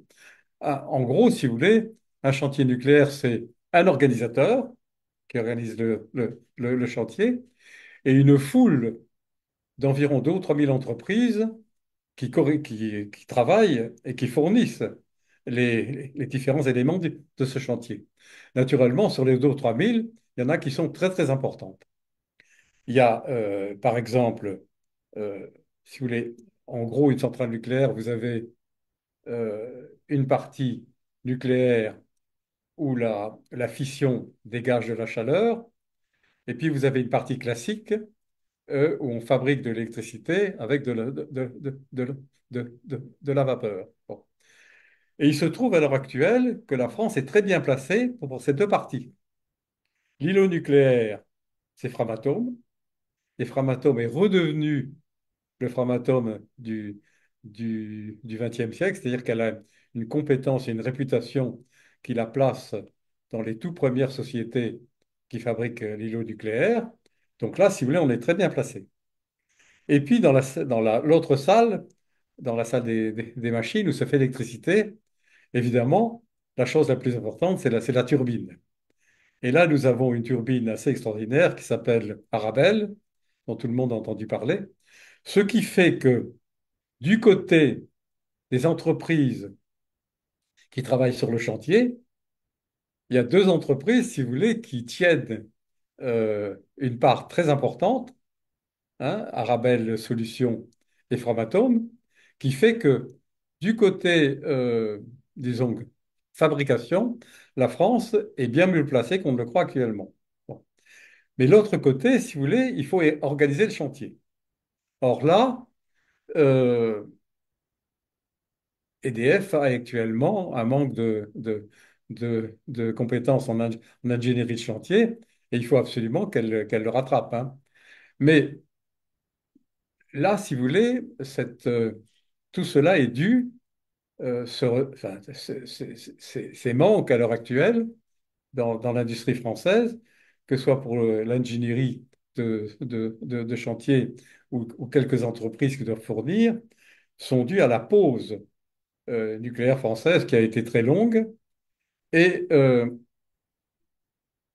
Ah, en gros, si vous voulez, un chantier nucléaire, c'est un organisateur qui organise le chantier et une foule d'environ 2 ou 3 000 entreprises qui travaillent et qui fournissent les différents éléments de ce chantier. Naturellement, sur les 2 ou 3 000, il y en a qui sont très, très importantes. Il y a, par exemple, euh, si vous voulez, en gros, une centrale nucléaire, vous avez une partie nucléaire où la fission dégage de la chaleur, et puis vous avez une partie classique où on fabrique de l'électricité avec de la vapeur. Bon. Et il se trouve à l'heure actuelle que la France est très bien placée pour ces deux parties. L'îlot nucléaire, c'est Framatome, et Framatome est redevenu le Framatome du XXe siècle, c'est-à-dire qu'elle a une compétence et une réputation qui la place dans les tout premières sociétés qui fabriquent l'îlot nucléaire. Donc là, si vous voulez, on est très bien placé. Et puis l'autre salle, dans la salle des machines où se fait l'électricité, évidemment, la chose la plus importante, c'est la turbine. Et là, nous avons une turbine assez extraordinaire qui s'appelle Arabelle, dont tout le monde a entendu parler. Ce qui fait que du côté des entreprises qui travaillent sur le chantier, il y a deux entreprises, si vous voulez, qui tiennent une part très importante, hein, Arabelle Solutions et Framatome, qui fait que du côté, disons, fabrication, la France est bien mieux placée qu'on ne le croit actuellement. Bon. Mais l'autre côté, si vous voulez, il faut organiser le chantier. Or là, euh, EDF a actuellement un manque de compétences en ingénierie de chantier et il faut absolument qu'elle le rattrape, hein. Mais là, si vous voulez, tout cela est dû, enfin, ces manques à l'heure actuelle dans l'industrie française, que ce soit pour l'ingénierie de chantier ou quelques entreprises qui doivent fournir, sont dus à la pause nucléaire française qui a été très longue. Et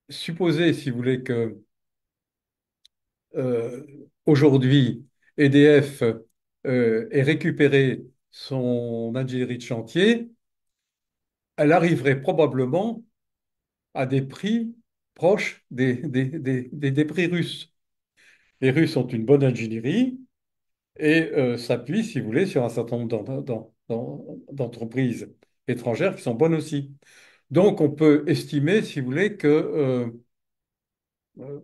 supposez, si vous voulez, que euh, aujourd'hui, EDF ait récupéré son ingénierie de chantier, elle arriverait probablement à des prix proches des prix russes. Les Russes ont une bonne ingénierie et s'appuient, si vous voulez, sur un certain nombre d'entreprises étrangères qui sont bonnes aussi. Donc, on peut estimer, si vous voulez, que euh,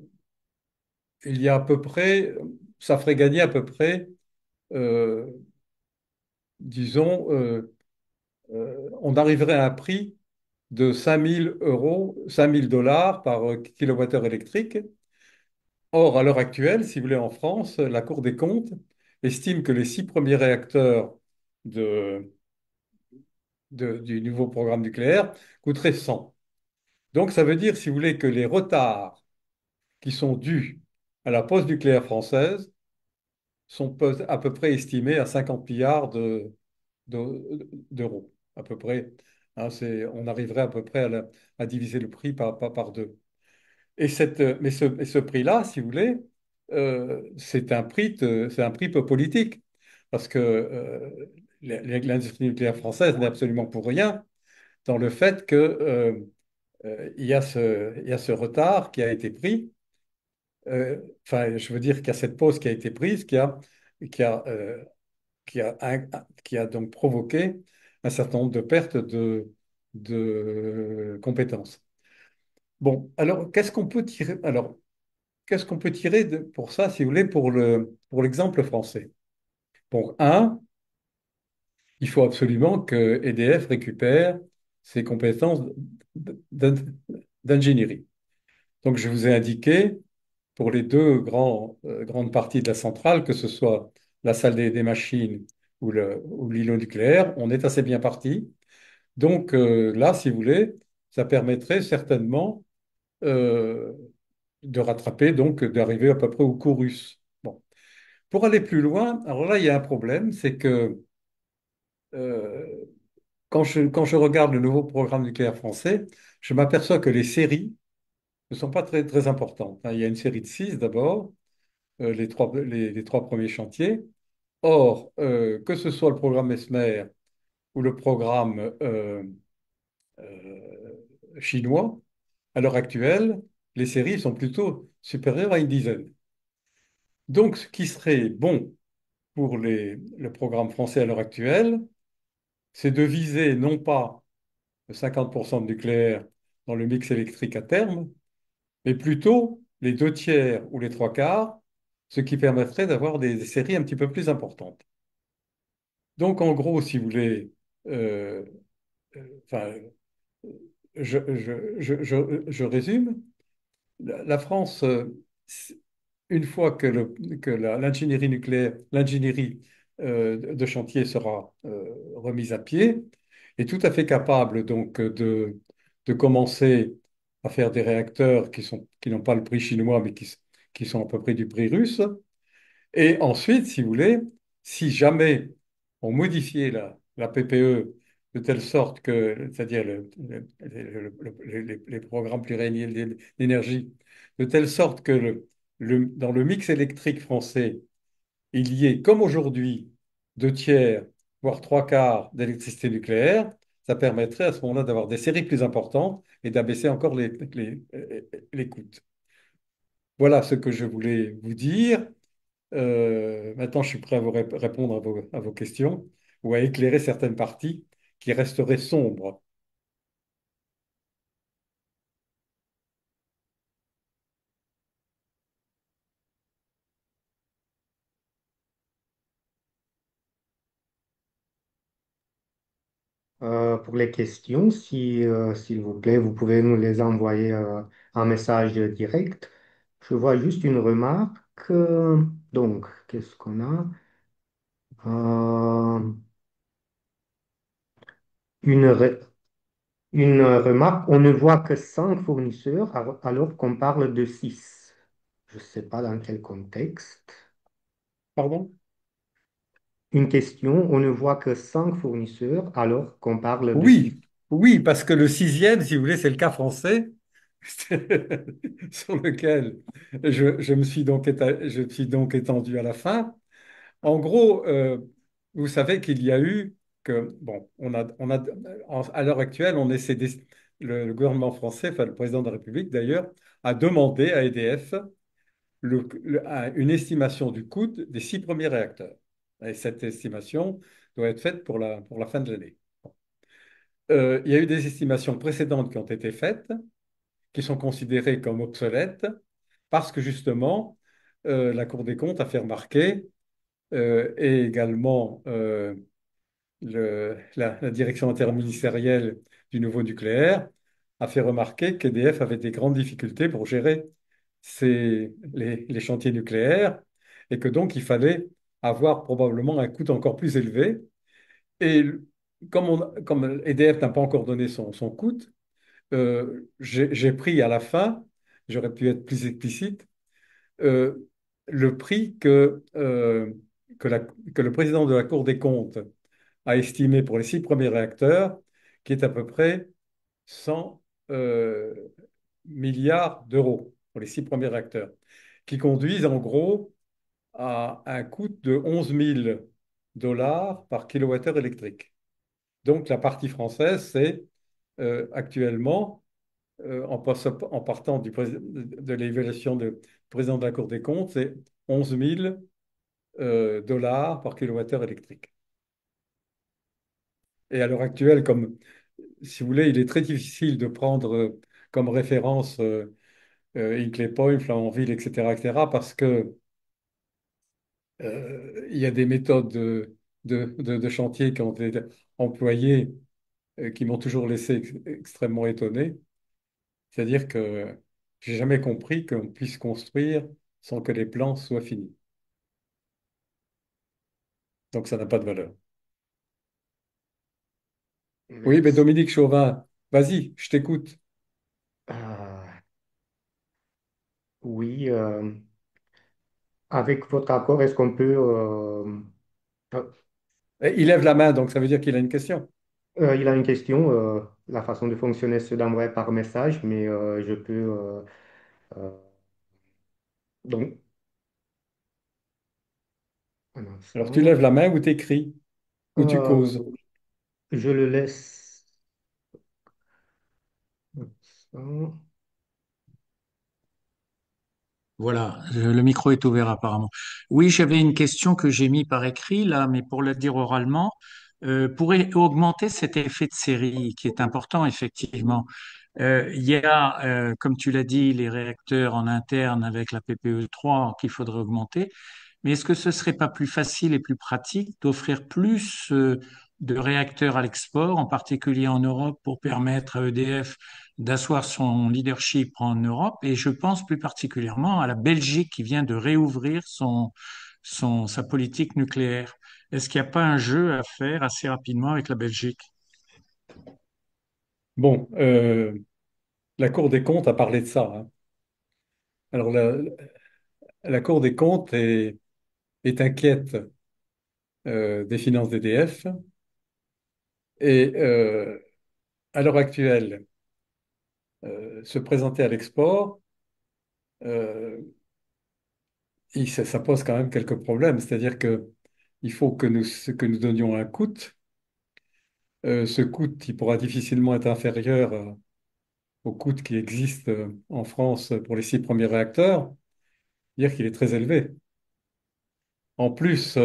il y a à peu près, ça ferait gagner à peu près, euh, disons, on arriverait à un prix de 5 000 euros, 5 000 $ par kilowattheure électrique. Or, à l'heure actuelle, si vous voulez, en France, la Cour des comptes estime que les 6 premiers réacteurs de, du nouveau programme nucléaire coûteraient 100. Donc, ça veut dire, si vous voulez, que les retards qui sont dus à la pause nucléaire française sont à peu près estimés à 50 milliards d'euros, à peu près. Hein, on arriverait à peu près à diviser le prix par deux. Et ce prix-là, si vous voulez, c'est un prix peu politique, parce que l'industrie nucléaire française n'est absolument pour rien dans le fait que, il y a ce retard qui a été pris. Enfin, je veux dire qu'il y a cette pause qui a été prise, qui a, qui a donc provoqué un certain nombre de pertes de compétences. Bon, alors qu'est-ce qu'on peut tirer, alors, qu'est-ce qu'on peut tirer pour ça, si vous voulez, pour l'exemple français? Bon, un, il faut absolument que EDF récupère ses compétences d'in- d'ingénierie. Donc, je vous ai indiqué pour les deux grandes parties de la centrale, que ce soit la salle des machines ou l'îlot nucléaire, on est assez bien parti. Donc là, si vous voulez, ça permettrait certainement euh, de rattraper, donc d'arriver à peu près au cours russe. Bon. Pour aller plus loin, alors là, il y a un problème, c'est que euh, quand je regarde le nouveau programme nucléaire français, je m'aperçois que les séries ne sont pas très, très importantes, hein. Il y a une série de 6 d'abord, les trois premiers chantiers. Or, que ce soit le programme Mesmer ou le programme chinois, à l'heure actuelle, les séries sont plutôt supérieures à une dizaine. Donc, ce qui serait bon pour le programme français à l'heure actuelle, c'est de viser non pas 50% de nucléaire dans le mix électrique à terme, mais plutôt les deux tiers ou les trois quarts, ce qui permettrait d'avoir des séries un petit peu plus importantes. Donc, en gros, si vous voulez, euh, enfin, je résume. La France, une fois que l'ingénierie nucléaire, l'ingénierie de chantier sera remise à pied, est tout à fait capable donc de commencer à faire des réacteurs qui n'ont pas le prix chinois, mais qui sont à peu près du prix russe. Et ensuite, si vous voulez, si jamais on modifiait la PPE de telle sorte que, c'est-à-dire les programmes pluriannuels d'énergie, de telle sorte que dans le mix électrique français, il y ait, comme aujourd'hui, deux tiers, voire trois quarts d'électricité nucléaire, ça permettrait à ce moment-là d'avoir des séries plus importantes et d'abaisser encore les coûts. Voilà ce que je voulais vous dire. Maintenant, je suis prêt à répondre à vos questions ou à éclairer certaines parties qui resteraient sombres. Pour les questions, si, s'il vous plaît, vous pouvez nous les envoyer en message direct. Je vois juste une remarque. Donc, qu'est-ce qu'on a? Euh, une, re- une remarque, on ne voit que 5 fournisseurs alors qu'on parle de 6. Je ne sais pas dans quel contexte. Pardon? Une question, on ne voit que 5 fournisseurs alors qu'on parle de 6. Oui, oui, parce que le sixième, si vous voulez, c'est le cas français sur lequel je me suis donc étendu à la fin. En gros, vous savez qu'il y a eu que, bon, à l'heure actuelle, le gouvernement français, enfin le président de la République d'ailleurs, a demandé à EDF une estimation du coût des 6 premiers réacteurs. Et cette estimation doit être faite pour la fin de l'année. Il y a eu des estimations précédentes qui ont été faites, qui sont considérées comme obsolètes, parce que justement, la Cour des comptes a fait remarquer, et également la direction interministérielle du nouveau nucléaire a fait remarquer qu'EDF avait des grandes difficultés pour gérer les chantiers nucléaires et que donc il fallait avoir probablement un coût encore plus élevé. Et comme EDF n'a pas encore donné son coût, j'ai pris à la fin, j'aurais pu être plus explicite, euh, le prix que, la- que le président de la Cour des comptes a estimé pour les 6 premiers réacteurs, qui est à peu près 100 milliards d'euros pour les 6 premiers réacteurs, qui conduisent en gros à un coût de 11 000 dollars par kilowattheure électrique. Donc la partie française, c'est actuellement, en partant de l'évaluation du président de la Cour des comptes, c'est 11 000 dollars par kilowattheure électrique. Et à l'heure actuelle, comme si vous voulez, il est très difficile de prendre comme référence Hinkley Point, Flamanville, etc., parce que il y a des méthodes de chantier qui ont été employées qui m'ont toujours laissé extrêmement étonné. C'est-à-dire que j'ai jamais compris qu'on puisse construire sans que les plans soient finis. Donc ça n'a pas de valeur. Oui, mais Merci. Dominique Chauvin, vas-y, je t'écoute. Euh, oui, avec votre accord, est-ce qu'on peut... euh, Et il lève la main, donc ça veut dire qu'il a une question. il a une question. La façon de fonctionner, c'est d'envoyer par message, mais je peux... euh, donc, un Alors tu instant. lèves la main ou t'écris ou tu Euh, causes. je le laisse. Un instant. Voilà, le micro est ouvert apparemment. Oui, j'avais une question que j'ai mis par écrit là, mais pour la dire oralement, pour augmenter cet effet de série qui est important effectivement. Il y a, comme tu l'as dit, les réacteurs en interne avec la PPE3 qu'il faudrait augmenter. Mais est-ce que ce serait pas plus facile et plus pratique d'offrir plus de réacteurs à l'export, en particulier en Europe, pour permettre à EDF d'asseoir son leadership en Europe? Et je pense plus particulièrement à la Belgique qui vient de réouvrir sa politique nucléaire. Est-ce qu'il n'y a pas un jeu à faire assez rapidement avec la Belgique? Bon, la Cour des comptes a parlé de ça, hein. Alors la Cour des comptes est inquiète des finances d'EDF et à l'heure actuelle, se présenter à l'export, euh, ça pose quand même quelques problèmes. C'est-à-dire que il faut que nous donnions un coût. Ce coût, il pourra difficilement être inférieur au coût qui existe en France pour les 6 premiers réacteurs, dire qu'il est très élevé. En plus,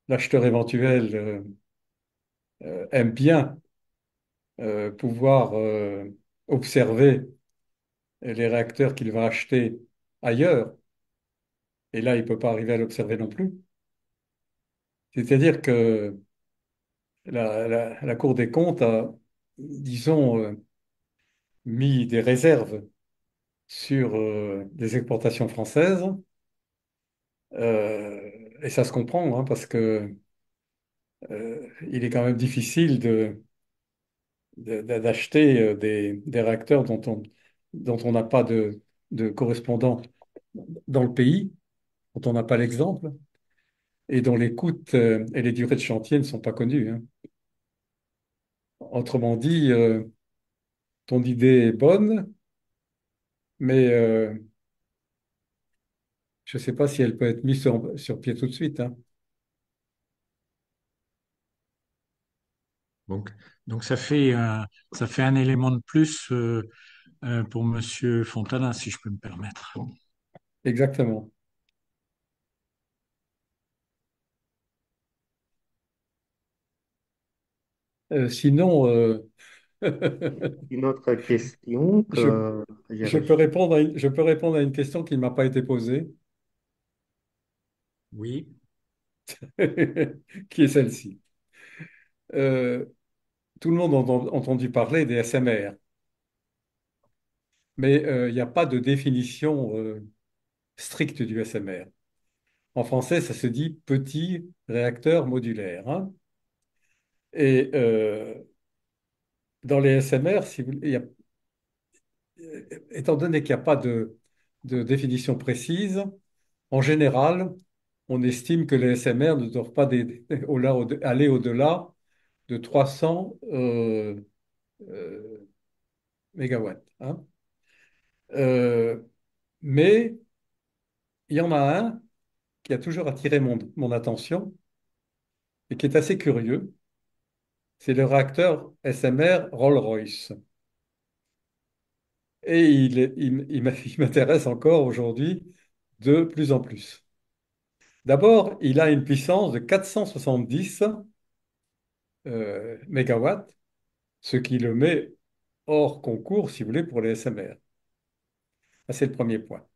l'acheteur éventuel aime bien pouvoir observer les réacteurs qu'il va acheter ailleurs, et là, il ne peut pas arriver à l'observer non plus. C'est-à-dire que la Cour des comptes a, disons, mis des réserves sur des exportations françaises, et ça se comprend, hein, parce que il est quand même difficile d'acheter des réacteurs dont on n'a pas de correspondant dans le pays, dont on n'a pas l'exemple, et dont les coûts et les durées de chantier ne sont pas connus, hein. Autrement dit, ton idée est bonne, mais je ne sais pas si elle peut être mise sur pied tout de suite, hein. Donc, donc ça fait un élément de plus pour Monsieur Fontanin, si je peux me permettre. Exactement. Sinon, Une autre question je, que j'ai reçue. je peux répondre à une question qui ne m'a pas été posée, Oui. qui est celle-ci. Euh, Tout le monde a entendu parler des SMR, mais il n'y a pas de définition stricte du SMR. En français, ça se dit petit réacteur modulaire, hein. Et dans les SMR, si vous, étant donné qu'il n'y a pas de définition précise, en général, on estime que les SMR ne doivent pas aller au-delà de 300 euh, mégawatts, hein. Euh, mais il y en a un qui a toujours attiré mon attention et qui est assez curieux, c'est le réacteur SMR Rolls-Royce. Et il m'intéresse encore aujourd'hui de plus en plus. D'abord, il a une puissance de 470 mégawatts, ce qui le met hors concours, si vous voulez, pour les SMR. Ça, c'est le premier point.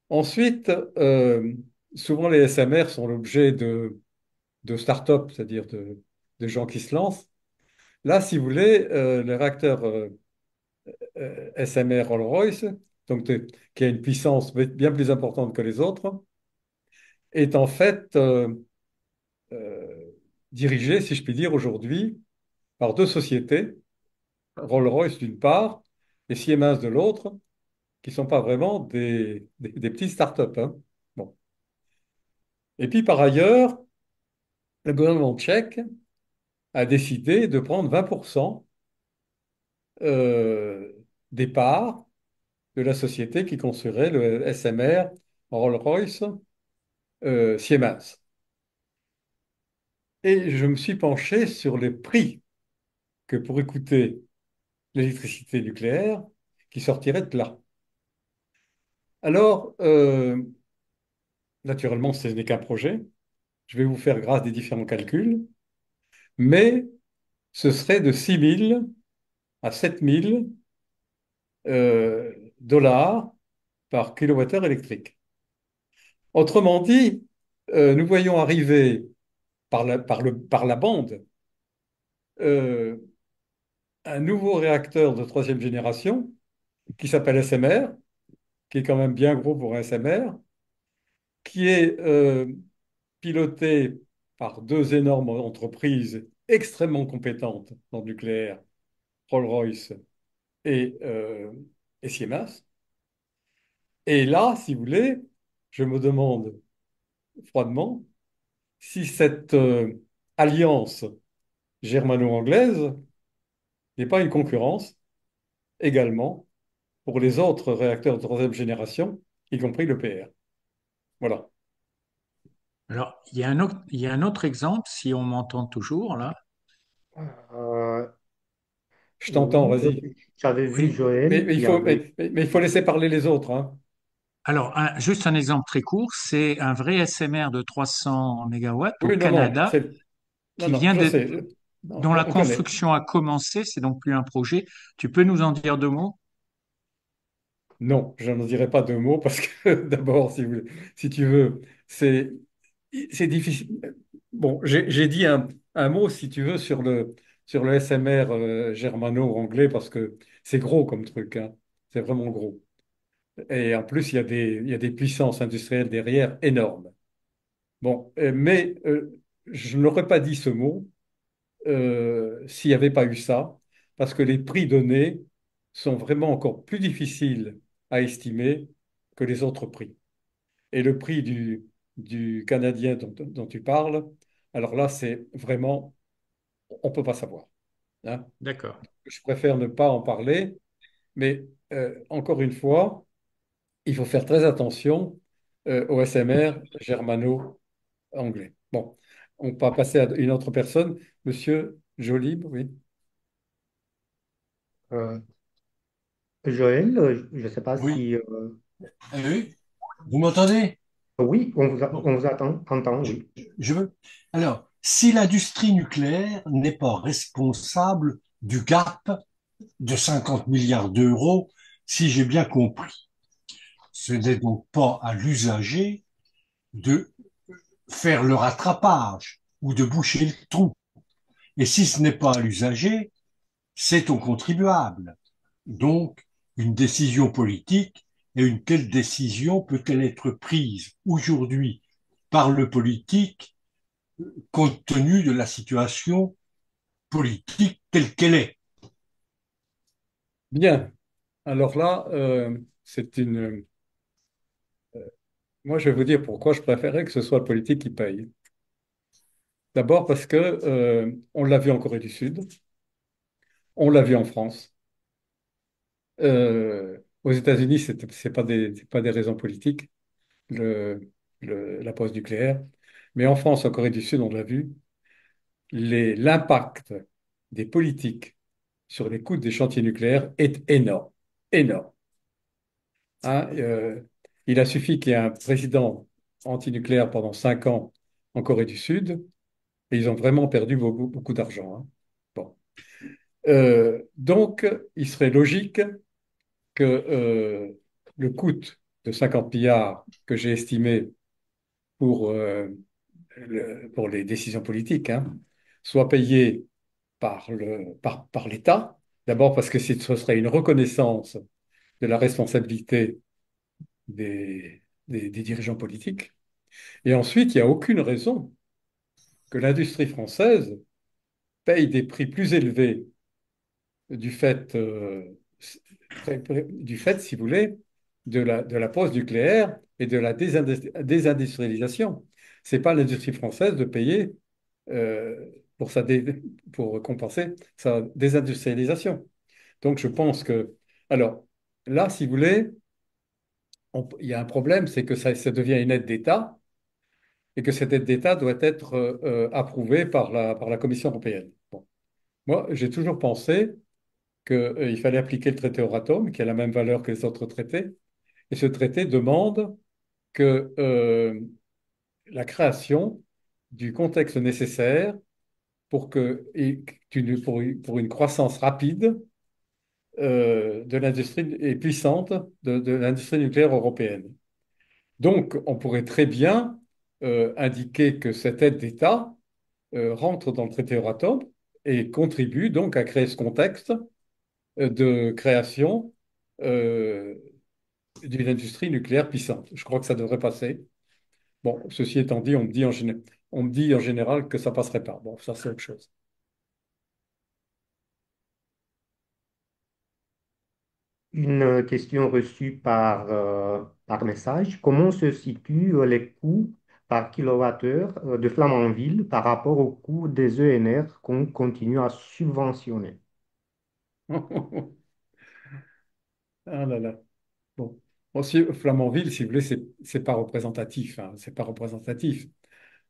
Ensuite, souvent les SMR sont l'objet de start-up, c'est-à-dire de gens qui se lancent. Là, si vous voulez, le réacteur SMR Rolls-Royce, donc qui a une puissance bien plus importante que les autres, est en fait euh, dirigée, si je puis dire, aujourd'hui par deux sociétés, Rolls-Royce d'une part et Siemens de l'autre, qui ne sont pas vraiment des petites startups, hein. Bon. Et puis par ailleurs, le gouvernement tchèque a décidé de prendre 20% euh, des parts de la société qui construirait le SMR Rolls-Royce Siemens. Et je me suis penché sur les prix que pourrait coûter l'électricité nucléaire qui sortirait de là. Alors, naturellement, ce n'est qu'un projet. Je vais vous faire grâce des différents calculs, mais ce serait de 6 000 à 7 000 dollars par kilowattheure électrique. Autrement dit, nous voyons arriver par la bande euh, un nouveau réacteur de troisième génération qui s'appelle SMR, qui est quand même bien gros pour un SMR, qui est piloté par deux énormes entreprises extrêmement compétentes dans le nucléaire, Rolls-Royce et, euh, et Siemens. Et là, si vous voulez, je me demande froidement si cette alliance germano-anglaise n'est pas une concurrence également pour les autres réacteurs de troisième génération, y compris le PR. Voilà. Alors, il y a un autre exemple, si on m'entend toujours là. Euh, Je t'entends, oui, vas-y. j'avais vu Oui. Joël Mais il qui faut, avait... mais il faut laisser parler les autres, hein. Alors, juste un exemple très court, c'est un vrai SMR de 300 mégawatts au Oui, non, non, Canada non, qui non, vient je de, sais. Non, dont la on connaît. construction a commencé, c'est donc plus un projet. Tu peux nous en dire deux mots? Non, je n'en dirai pas deux mots parce que d'abord, si tu veux, c'est, c'est difficile. Bon, j'ai dit un mot, si tu veux, sur le SMR germano-anglais parce que c'est gros comme truc, hein. C'est vraiment gros. Et en plus, il y a des puissances industrielles derrière énormes. Bon, mais je n'aurais pas dit ce mot s'il n'y avait pas eu ça, parce que les prix donnés sont vraiment encore plus difficiles à estimer que les autres prix. Et le prix du Canadien dont tu parles, alors là, c'est vraiment, on ne peut pas savoir, hein. D'accord. Je préfère ne pas en parler, mais encore une fois, il faut faire très attention au SMR germano-anglais. Bon, on va passer à une autre personne, Monsieur Jolib, oui. euh, Joël, je ne sais pas Oui. si... Oui. Vous m'entendez? oui, Bon, on vous entend, je, oui. je veux. Alors, si l'industrie nucléaire n'est pas responsable du gap de 50 milliards d'euros, si j'ai bien compris, ce n'est donc pas à l'usager de faire le rattrapage ou de boucher le trou. Et si ce n'est pas à l'usager, c'est au contribuable. Donc, une décision politique, et une telle décision peut-elle être prise aujourd'hui par le politique compte tenu de la situation politique telle qu'elle est? Bien. Alors là, c'est une. Moi, je vais vous dire pourquoi je préférais que ce soit le politique qui paye. D'abord parce que on l'a vu en Corée du Sud, on l'a vu en France. Aux États-Unis, c'est pas des raisons politiques, la pause nucléaire. Mais en France, en Corée du Sud, on l'a vu, l'impact des politiques sur les coûts des chantiers nucléaires est énorme. Énorme. Hein, il a suffi qu'il y ait un président antinucléaire pendant 5 ans en Corée du Sud, et ils ont vraiment perdu beaucoup, beaucoup d'argent, hein. Bon. Donc, il serait logique que le coût de 50 milliards que j'ai estimé pour, pour les décisions politiques, hein, soit payé par l'État. D'abord parce que ce serait une reconnaissance de la responsabilité des dirigeants politiques. Et ensuite, il n'y a aucune raison que l'industrie française paye des prix plus élevés du fait, du fait, si vous voulez, de la pause nucléaire et de la désindustrialisation. C'est pas l'industrie française de payer euh, pour, pour compenser sa désindustrialisation. Donc je pense que, alors là, si vous voulez, il y a un problème, c'est que ça devient une aide d'État et que cette aide d'État doit être approuvée par la Commission européenne. Bon. Moi, j'ai toujours pensé qu'il fallait appliquer le traité Euratom, qui a la même valeur que les autres traités. Et ce traité demande que la création du contexte nécessaire pour pour une croissance rapide de l'industrie et puissante de l'industrie nucléaire européenne. Donc, on pourrait très bien indiquer que cette aide d'État rentre dans le traité Euratom et contribue donc à créer ce contexte de création euh, d'une industrie nucléaire puissante. Je crois que ça devrait passer. Bon, ceci étant dit, on me dit en général que ça passerait pas. Bon, ça c'est autre chose. Une question reçue par message. Comment se situent les coûts par kilowattheure de Flamanville par rapport aux coûts des ENR qu'on continue à subventionner? Ah là là. Bon. Aussi, Flamanville, si vous voulez, c'est pas représentatif. Hein, c'est pas représentatif.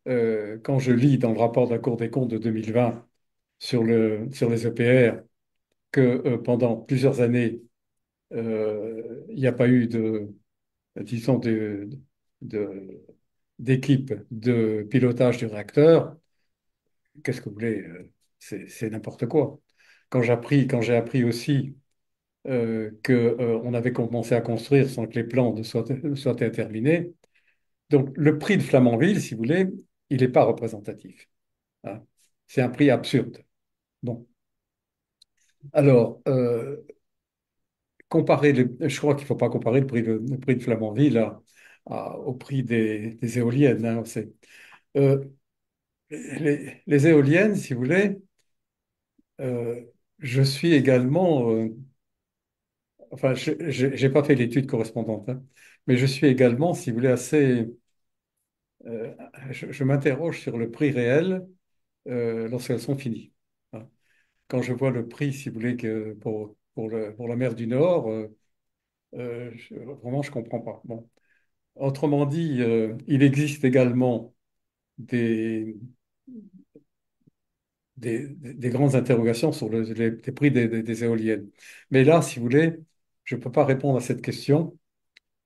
Quand je lis dans le rapport de la Cour des comptes de 2020 sur les EPR que pendant plusieurs années, il n'y a pas eu disons, de- d'équipe de pilotage du réacteur, qu'est-ce que vous voulez? C'est n'importe quoi. Quand j'ai appris aussi que, on avait commencé à construire sans que les plans ne soient terminés, donc le prix de Flamanville, si vous voulez, il n'est pas représentatif. Hein. C'est un prix absurde. Bon. Alors, je crois qu'il ne faut pas comparer le prix de Flamanville au prix des éoliennes. Hein. Euh, les éoliennes, si vous voulez, euh, je suis également, enfin, je n'ai pas fait l'étude correspondante, hein, mais je suis également, si vous voulez, euh, je m'interroge sur le prix réel lorsqu'elles sont finies. Hein. Quand je vois le prix, si vous voulez, pour la mer du Nord, vraiment, je ne comprends pas. Bon. Autrement dit, il existe également des, des grandes interrogations sur les prix des éoliennes. Mais là, si vous voulez, je ne peux pas répondre à cette question.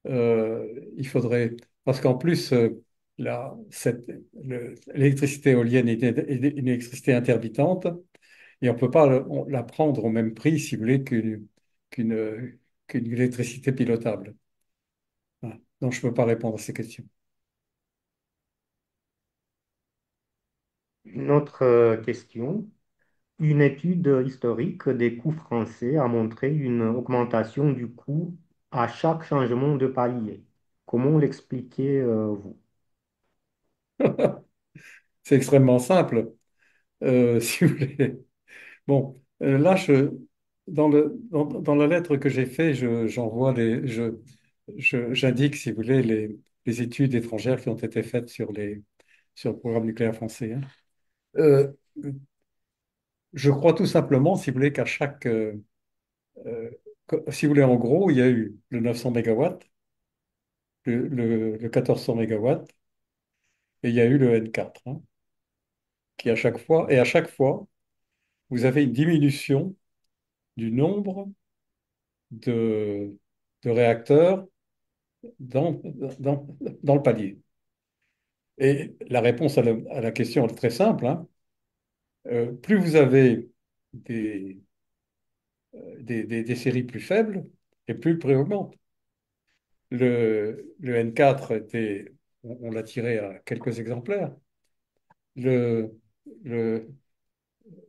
Il faudrait, parce qu'en plus, l'électricité éolienne est une électricité intermittente et on ne peut pas la prendre au même prix, si vous voulez, qu'une qu'une électricité pilotable. Voilà. Donc, je ne peux pas répondre à ces questions. Une autre question. Une étude historique des coûts français a montré une augmentation du coût à chaque changement de palier. Comment l'expliquez, vous? C'est extrêmement simple, si vous voulez. Bon, là, dans la lettre que j'ai faite, j'envoie j'indique, si vous voulez, les études étrangères qui ont été faites sur le programme nucléaire français. Hein. Euh, je crois tout simplement, si vous voulez, euh, si vous voulez, en gros, il y a eu le 900 mégawatts, le 1400 mégawatts, et il y a eu le N4, hein, qui à chaque fois, vous avez une diminution du nombre de, de réacteurs dans, dans, dans le palier. Et la réponse à la question est très simple. Hein. Plus vous avez des, des séries plus faibles, et plus le prix augmente. Le N4 on l'a tiré à quelques exemplaires. Le, le,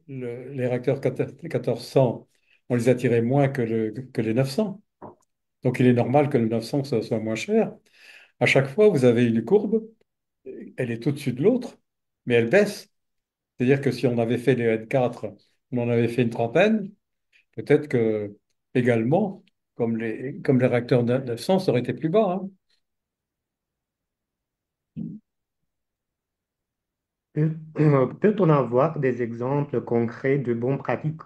les réacteurs 1400, on les a tirés moins que les 900. Donc il est normal que le 900 soit moins cher. À chaque fois, vous avez une courbe elle est au-dessus de l'autre, mais elle baisse. C'est-à-dire que si on avait fait les N4, on en avait fait une trentaine, peut-être que également, comme les réacteurs 900, ça aurait été plus bas, hein. Peut-on avoir des exemples concrets de bonnes pratiques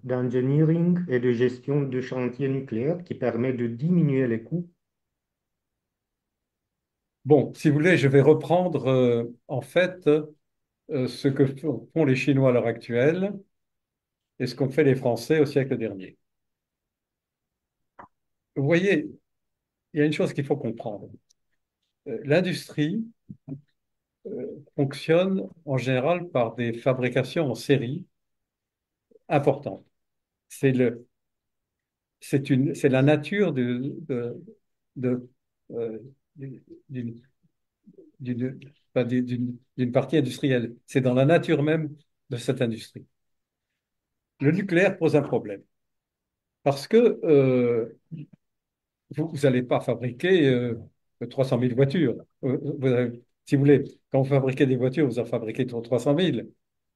d'engineering et de gestion de chantiers nucléaires qui permettent de diminuer les coûts? Bon, si vous voulez, je vais reprendre en fait ce que font les Chinois à l'heure actuelle et ce qu'ont fait les Français au siècle dernier. Vous voyez, il y a une chose qu'il faut comprendre. L'industrie fonctionne en général par des fabrications en série importantes. C'est le, c'est la nature de, euh, d'une, d'une, pas d'une partie industrielle. C'est dans la nature même de cette industrie. Le nucléaire pose un problème parce que vous n'allez pas fabriquer 300 000 voitures. Si vous voulez, quand vous fabriquez des voitures, vous en fabriquez 300 000.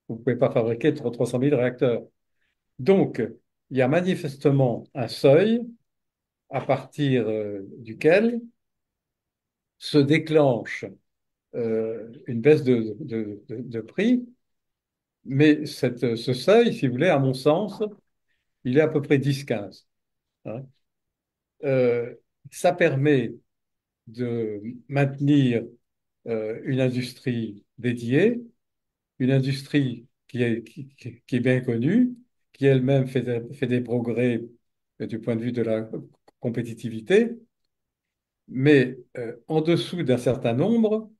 Vous ne pouvez pas fabriquer 300 000 réacteurs. Donc, il y a manifestement un seuil à partir duquel se déclenche une baisse de prix. Mais ce seuil, si vous voulez, à mon sens, il est à peu près 10-15, hein. Euh, Ça permet de maintenir une industrie dédiée, une industrie qui est bien connue, qui elle-même fait des progrès du point de vue de la compétitivité, mais en dessous d'un certain nombre.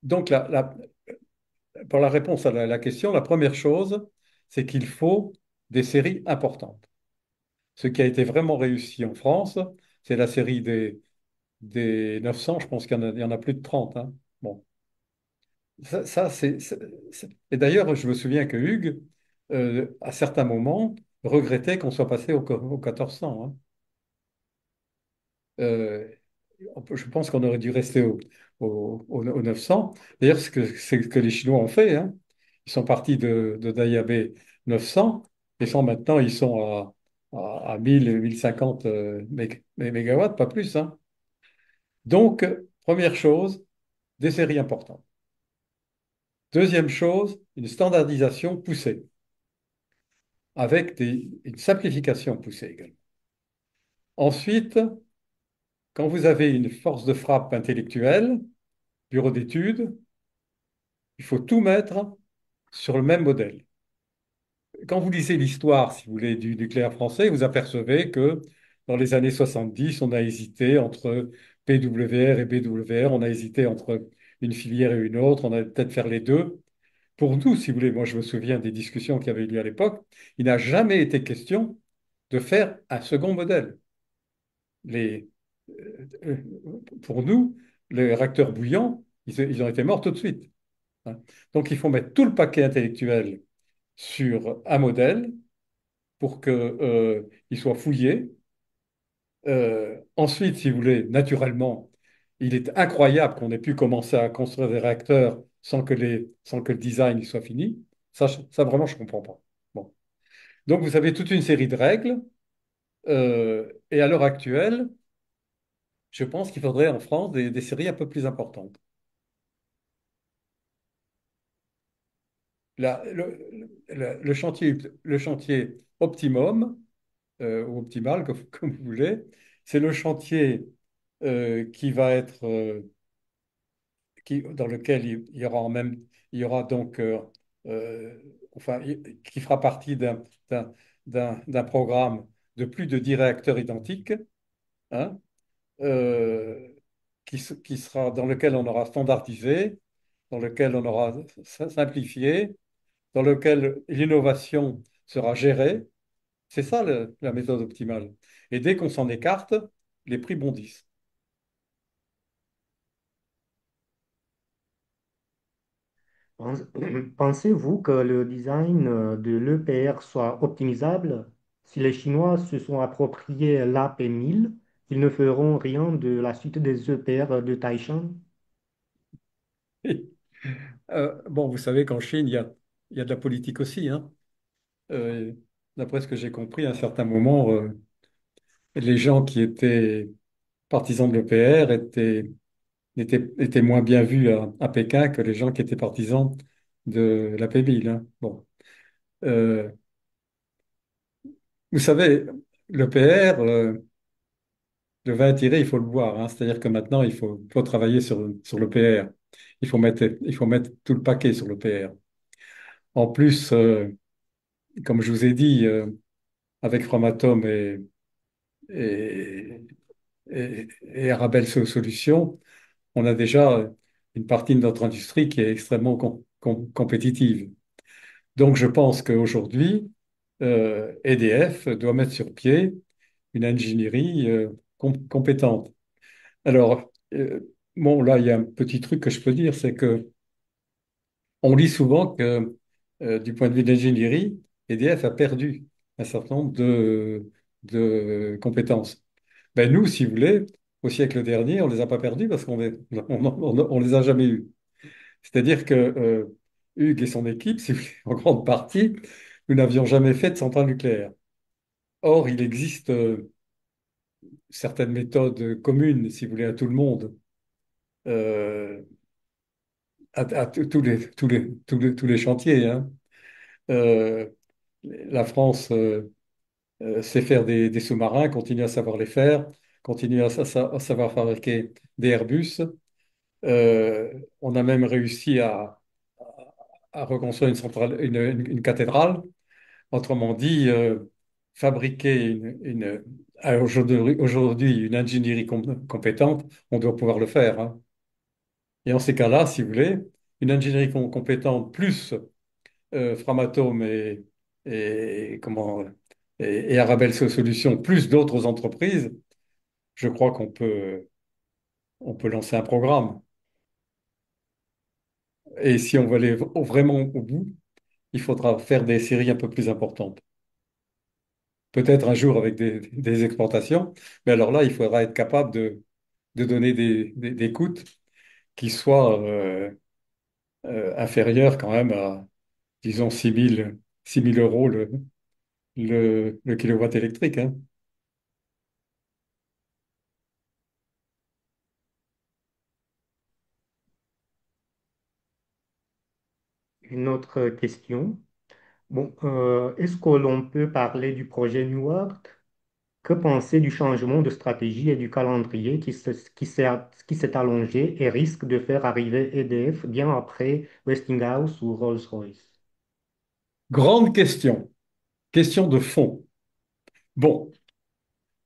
Donc, pour la réponse à la question, la première chose, c'est qu'il faut des séries importantes. Ce qui a été vraiment réussi en France, c'est la série des 900, je pense qu'il y en a plus de 30, hein. Bon, Et d'ailleurs, je me souviens que Hugues, à certains moments, regrettait qu'on soit passé au 1400, hein. Euh, je pense qu'on aurait dû rester au 900. D'ailleurs, c'est ce que les Chinois ont fait, hein. Ils sont partis de Dayabé 900 et maintenant, ils sont à 1050 mégawatts, pas plus, hein. Donc, première chose, des séries importantes. Deuxième chose, une standardisation poussée, avec une simplification poussée également. Ensuite, quand vous avez une force de frappe intellectuelle, bureau d'études, il faut tout mettre sur le même modèle. Quand vous lisez l'histoire, si vous voulez, du nucléaire français, vous apercevez que dans les années 70, on a hésité entre PWR et BWR, on a hésité entre une filière et une autre, on a peut-être faire les deux. Pour nous, si vous voulez, moi je me souviens des discussions qui avaient eu lieu à l'époque, il n'a jamais été question de faire un second modèle. Les, pour nous, les réacteurs bouillants, ils ont été morts tout de suite, hein. Donc il faut mettre tout le paquet intellectuel sur un modèle pour que, il soit fouillé. Ensuite, si vous voulez, naturellement, il est incroyable qu'on ait pu commencer à construire des réacteurs sans que le design soit fini. Ça vraiment, je ne comprends pas. Bon. Donc, vous avez toute une série de règles. Et à l'heure actuelle, je pense qu'il faudrait en France des séries un peu plus importantes. Le chantier optimum, ou optimal, comme vous voulez, c'est le chantier qui va être, dans lequel il y aura il y aura donc, enfin, qui fera partie d'un programme de plus de 10 réacteurs identiques, hein, euh, qui sera, dans lequel on aura standardisé, dans lequel on aura simplifié, dans lequel l'innovation sera gérée. C'est ça la méthode optimale. Et dès qu'on s'en écarte, les prix bondissent. Pense- Pensez-vous que le design de l'EPR soit optimisable? Si les Chinois se sont appropriés l'AP1000, ils ne feront rien de la suite des EPR de Taishan? Bon, vous savez qu'en Chine, il y a de la politique aussi, hein. Euh, D'après ce que j'ai compris, à un certain moment, les gens qui étaient partisans de l'EPR étaient moins bien vus à Pékin que les gens qui étaient partisans de la paix, hein. Bon. Euh, Vous savez, l'EPR, le vin tiré, il faut le boire, hein. C'est-à-dire que maintenant, faut travailler sur l'EPR. Il faut mettre tout le paquet sur l'EPR. En plus, comme je vous ai dit, avec Framatome et, et Arabelle Solutions, on a déjà une partie de notre industrie qui est extrêmement compétitive. Donc, je pense qu'aujourd'hui, EDF doit mettre sur pied une ingénierie compétente. Alors, bon, là, il y a un petit truc que je peux dire, c'est que on lit souvent que, du point de vue de l'ingénierie, EDF a perdu un certain nombre de compétences. Ben, nous, si vous voulez, au siècle dernier, on ne les a pas perdus parce on les a jamais eus. C'est-à-dire que Hugues et son équipe, si vous voulez, en grande partie, nous n'avions jamais fait de centrale nucléaire. Or, il existe certaines méthodes communes, si vous voulez, à tout le monde, euh, à tous les chantiers, hein. Euh, la France sait faire des sous-marins, continue à savoir les faire, continue à savoir fabriquer des Airbus. On a même réussi à reconstruire une centrale, une cathédrale. Autrement dit, fabriquer aujourd'hui une ingénierie compétente, on doit pouvoir le faire, hein. Et en ces cas-là, si vous voulez, une ingénierie compétente plus Framatome et, comment, et Arabelle Solutions, plus d'autres entreprises, je crois on peut lancer un programme. Et si on veut aller vraiment au bout, il faudra faire des séries un peu plus importantes. Peut-être un jour avec des exportations, mais alors là, il faudra être capable de donner des coûts qui soient inférieurs quand même à, disons, 6 000 euros le kilowatt électrique, hein. Une autre question. Bon, est-ce que l'on peut parler du projet Newark? Que penser du changement de stratégie et du calendrier qui s'est allongé et risque de faire arriver EDF bien après Westinghouse ou Rolls-Royce? Grande question, question de fond. Bon,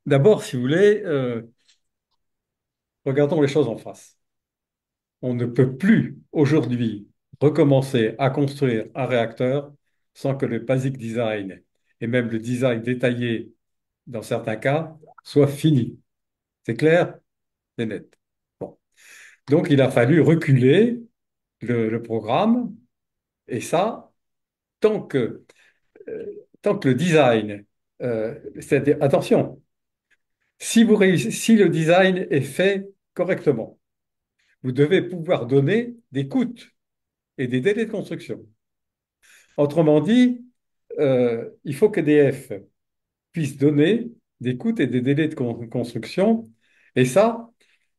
d'abord, si vous voulez, regardons les choses en face. On ne peut plus aujourd'hui recommencer à construire un réacteur sans que le basic design et même le design détaillé dans certains cas soit fini. C'est clair? C'est net. Bon. Donc il a fallu reculer le programme et ça, tant que, euh, tant que le design, c'est-à-dire, attention, si le design est fait correctement, vous devez pouvoir donner des coûts et des délais de construction. Autrement dit, il faut qu'EDF puisse donner des coûts et des délais de construction. Et ça,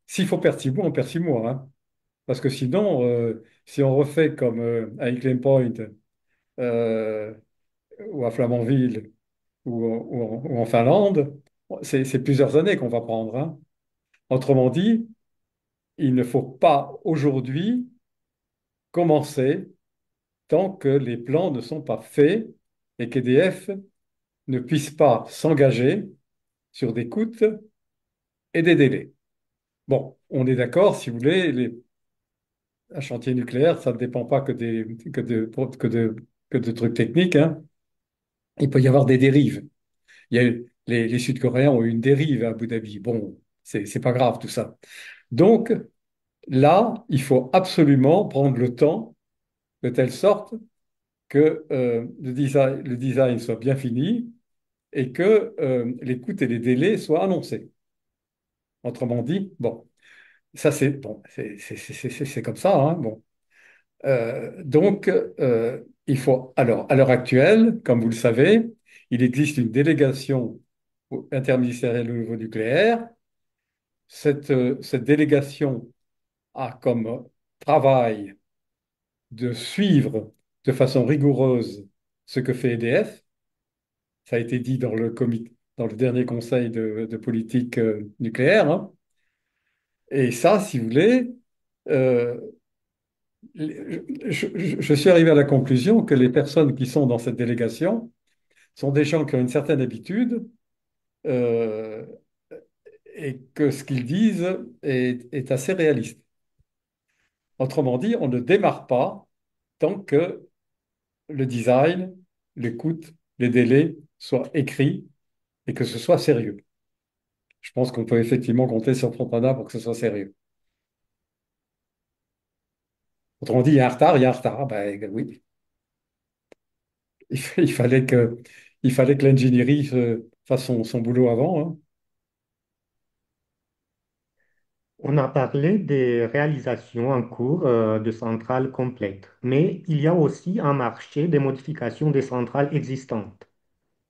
s'il faut perdre 6 mois, on perd 6 mois, hein. Parce que sinon, si on refait comme à Hinkley Point euh, ou à Flamanville ou en Finlande, c'est plusieurs années qu'on va prendre, hein. Autrement dit, il ne faut pas aujourd'hui commencer tant que les plans ne sont pas faits et qu'EDF ne puisse pas s'engager sur des coûts et des délais. Bon, on est d'accord, si vous voulez, un chantier nucléaire, ça ne dépend pas que de trucs techniques, hein. Il peut y avoir des dérives. Les Sud-Coréens ont eu une dérive à Abu Dhabi. Bon, c'est pas grave tout ça. Donc là, il faut absolument prendre le temps de telle sorte que le design soit bien fini et que les coûts et les délais soient annoncés. Autrement dit, bon. Ça, c'est bon, c'est comme ça, hein, bon. Donc, il faut. Alors, à l'heure actuelle, comme vous le savez, il existe une délégation interministérielle au niveau nucléaire. Cette délégation a comme travail de suivre de façon rigoureuse ce que fait EDF. Ça a été dit dans dans le dernier conseil de politique nucléaire, hein. Et ça, si vous voulez, euh, je suis arrivé à la conclusion que les personnes qui sont dans cette délégation sont des gens qui ont une certaine habitude euh, et que ce qu'ils disent est assez réaliste. Autrement dit, on ne démarre pas tant que le design, les coûts, les délais soient écrits et que ce soit sérieux. Je pense qu'on peut effectivement compter sur Fontana pour que ce soit sérieux. Autrement dit, il y a un retard, il y a un retard. Ben, oui, il il fallait que l'ingénierie fasse son boulot avant, hein. On a parlé des réalisations en cours de centrales complètes, mais il y a aussi un marché des modifications des centrales existantes.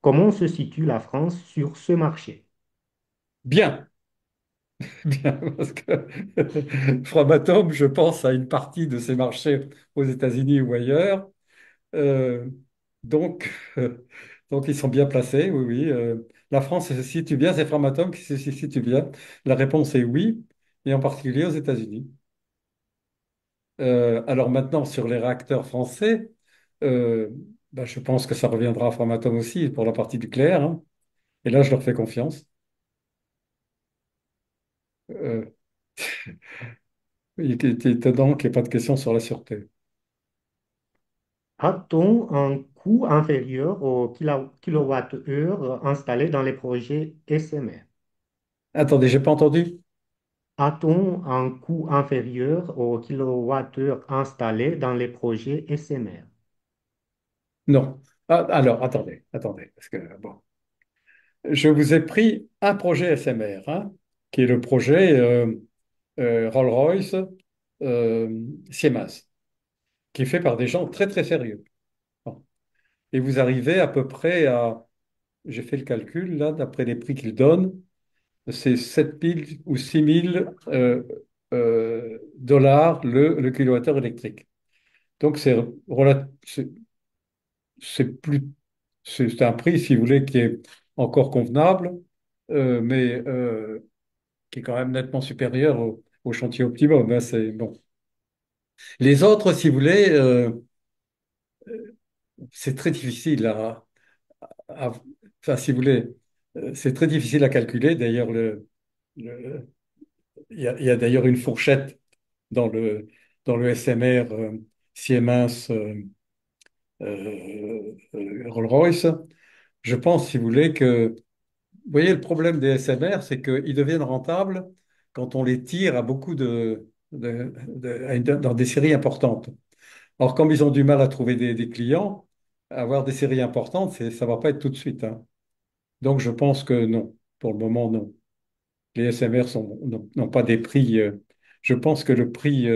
Comment se situe la France sur ce marché? Bien, bien, parce que Framatome, je pense à une partie de ces marchés aux États-Unis ou ailleurs. Euh, donc, donc, ils sont bien placés, oui, oui. La France se situe bien, c'est Framatome qui se situe bien. La réponse est oui, et en particulier aux États-Unis. Alors maintenant, sur les réacteurs français, euh, ben, je pense que ça reviendra à Framatome aussi pour la partie nucléaire, hein. Et là, je leur fais confiance. Euh, il est étonnant qu'il n'y ait pas de question sur la sûreté. A-t-on un coût inférieur au kilowattheure installé dans les projets SMR? Attendez, j'ai pas entendu? A-t-on un coût inférieur au kilowattheure installé dans les projets SMR? Non. Ah, alors, attendez, parce que bon, je vous ai pris un projet SMR, hein, qui est le projet Rolls-Royce Siemens, qui est fait par des gens très très sérieux. Bon. Et vous arrivez à peu près à, j'ai fait le calcul là, d'après les prix qu'ils donnent, c'est 7 000 ou 6 000 dollars le kilowattheure électrique. Donc c'est plus, c'est un prix, si vous voulez, qui est encore convenable, mais qui est quand même nettement supérieur au chantier optimum, hein, c'est bon. Les autres, si vous voulez, c'est très difficile à- enfin, si vous voulez, c'est très difficile à calculer. D'ailleurs, le- il y a d'ailleurs une fourchette dans dans le SMR Siemens Rolls-Royce. Je pense, si vous voulez, que vous voyez, le problème des SMR, c'est qu'ils deviennent rentables quand on les tire à beaucoup dans des séries importantes. Or, comme ils ont du mal à trouver des clients, avoir des séries importantes, ça va pas être tout de suite, hein. Donc, je pense que non. Pour le moment, non. Les SMR n'ont pas des prix. Je pense que le prix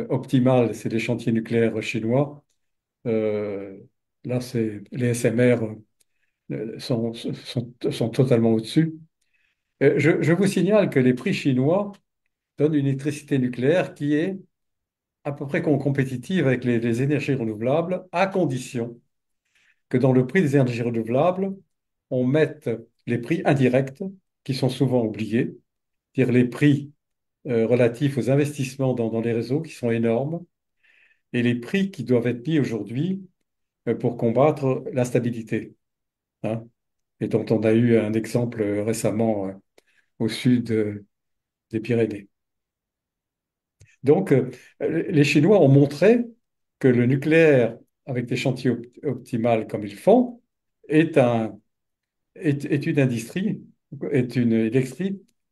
optimal, c'est les chantiers nucléaires chinois. Euh, Là, les SMR sont totalement au-dessus. Je vous signale que les prix chinois donnent une électricité nucléaire qui est à peu près compétitive avec les énergies renouvelables, à condition que dans le prix des énergies renouvelables, on mette les prix indirects, qui sont souvent oubliés, c'est-à-dire les prix relatifs aux investissements dans les réseaux, qui sont énormes, et les prix qui doivent être mis aujourd'hui pour combattre l'instabilité, hein, et dont on a eu un exemple récemment au sud des Pyrénées. Donc, les Chinois ont montré que le nucléaire, avec des chantiers optimales comme ils font, est est une industrie, est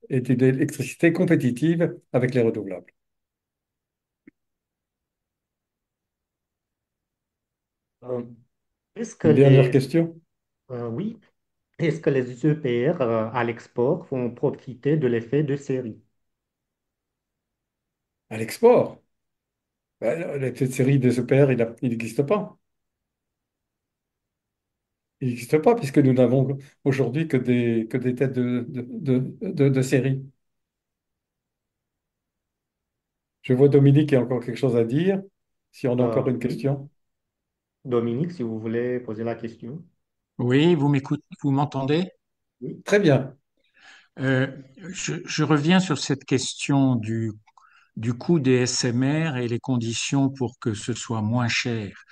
est une électricité compétitive avec les renouvelables. Euh, Est-ce que Une dernière les, question? oui, est-ce que les EPR à l'export vont profiter de l'effet de série? À l'export. La petite série des EPR, il n'existe pas. Il n'existe pas puisque nous n'avons aujourd'hui que des têtes de série. Je vois Dominique qui a encore quelque chose à dire. Si on a encore une Oui, question. Dominique, si vous voulez poser la question. Oui, vous m'écoutez, vous m'entendez? Oui. Très bien. Euh, je reviens sur cette question du coût des SMR et les conditions pour que ce soit moins cher.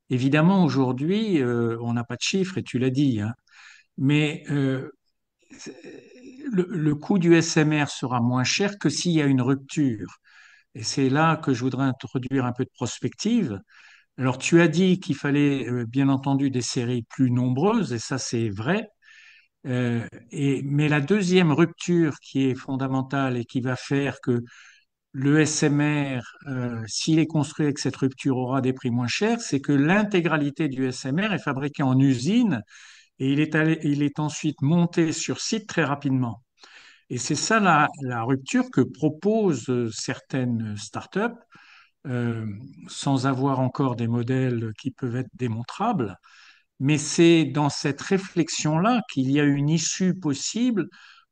Évidemment, aujourd'hui, on n'a pas de chiffres, et tu l'as dit, hein, mais le coût du SMR sera moins cher que s'il y a une rupture. Et c'est là que je voudrais introduire un peu de prospective. Alors, tu as dit qu'il fallait, bien entendu, des séries plus nombreuses, et ça, c'est vrai. Mais la deuxième rupture qui est fondamentale et qui va faire que le SMR, s'il est construit avec cette rupture, aura des prix moins chers, c'est que l'intégralité du SMR est fabriquée en usine et il est ensuite monté sur site très rapidement. Et c'est ça la rupture que proposent certaines startups, euh, sans avoir encore des modèles qui peuvent être démontrables. Mais c'est dans cette réflexion-là qu'il y a une issue possible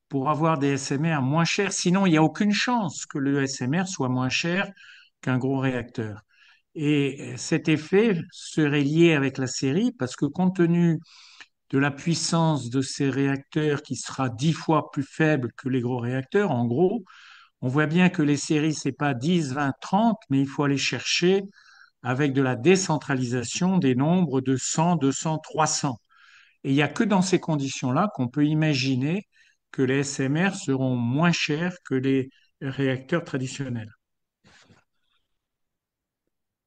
pour avoir des SMR moins chers. Sinon, il n'y a aucune chance que le SMR soit moins cher qu'un gros réacteur. Et cet effet serait lié avec la série parce que compte tenu de la puissance de ces réacteurs qui sera 10 fois plus faible que les gros réacteurs, en gros, on voit bien que les séries, c'est pas 10, 20, 30, mais il faut aller chercher avec de la décentralisation des nombres de 100, 200, 300. Et il n'y a que dans ces conditions-là qu'on peut imaginer que les SMR seront moins chers que les réacteurs traditionnels.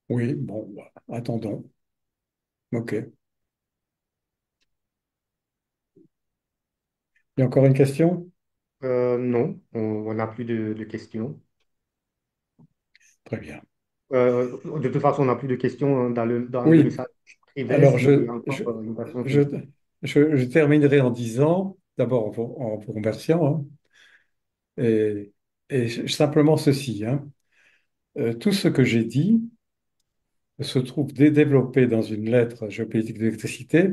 Oui, bon, bah, attendons. OK. Il y a encore une question? Non, on n'a plus de questions. Très bien. De toute façon, on n'a plus de questions dans le Oui, message privé. alors S'il y a encore une personne je, qui... je terminerai en disant, d'abord en vous remerciant, hein, et, simplement ceci, hein. Tout ce que j'ai dit se trouve développé dans une lettre géopolitique de l'électricité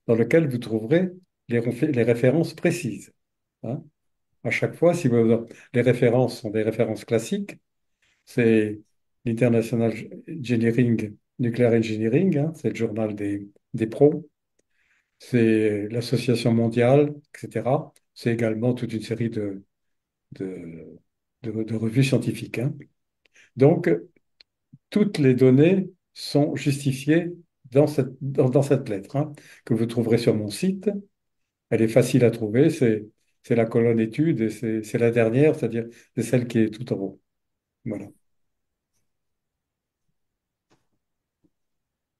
dans laquelle vous trouverez les références précises, hein. À chaque fois, si vous, les références sont des références classiques, c'est l'International Engineering, Nuclear Engineering, hein, c'est le journal des pros, c'est l'Association mondiale, etc. C'est également toute une série de, de revues scientifiques, hein. Donc, toutes les données sont justifiées dans cette lettre, hein, que vous trouverez sur mon site. Elle est facile à trouver, c'est la colonne études et c'est la dernière, c'est-à-dire c'est celle qui est tout en haut. Voilà.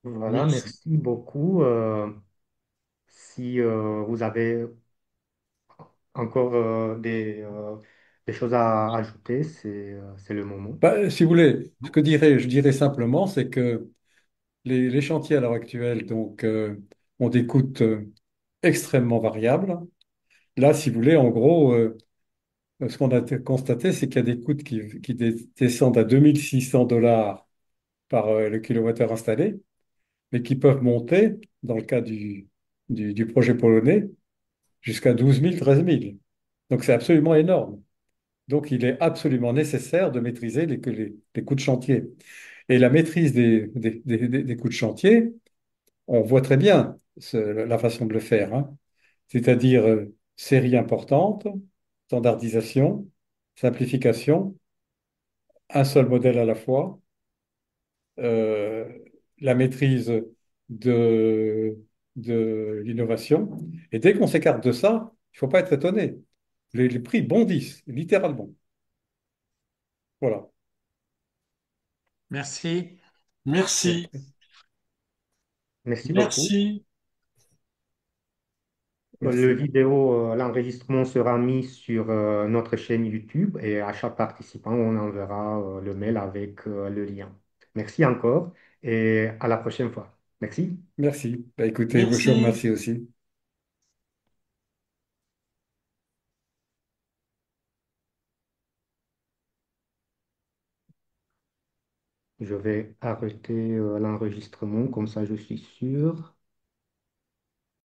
Voilà, Merci. merci beaucoup. Si vous avez encore des choses à ajouter, c'est le moment. Bah, si vous voulez, je dirais simplement, c'est que les chantiers à l'heure actuelle donc, ont des coûts extrêmement variables. Là, si vous voulez, en gros, ce qu'on a constaté, c'est qu'il y a des coûts qui descendent à 2600 $ par le kilowattheure installé, mais qui peuvent monter, dans le cas du projet polonais, jusqu'à 12 000, 13 000. Donc c'est absolument énorme. Donc il est absolument nécessaire de maîtriser les coûts de chantier. Et la maîtrise des coûts de chantier, on voit très bien la façon de le faire, hein. C'est-à-dire série importante, standardisation, simplification, un seul modèle à la fois, euh, la maîtrise de, de l'innovation. Et dès qu'on s'écarte de ça, il ne faut pas être étonné. Les prix bondissent, littéralement. Voilà. Merci. Merci. Merci beaucoup. Merci. Le Merci. vidéo, l'enregistrement sera mis sur notre chaîne YouTube et à chaque participant, on enverra le mail avec le lien. Merci encore et à la prochaine fois. Merci. Merci. Bah, écoutez, je vous Merci. remercie aussi. Je vais arrêter l'enregistrement, comme ça je suis sûr.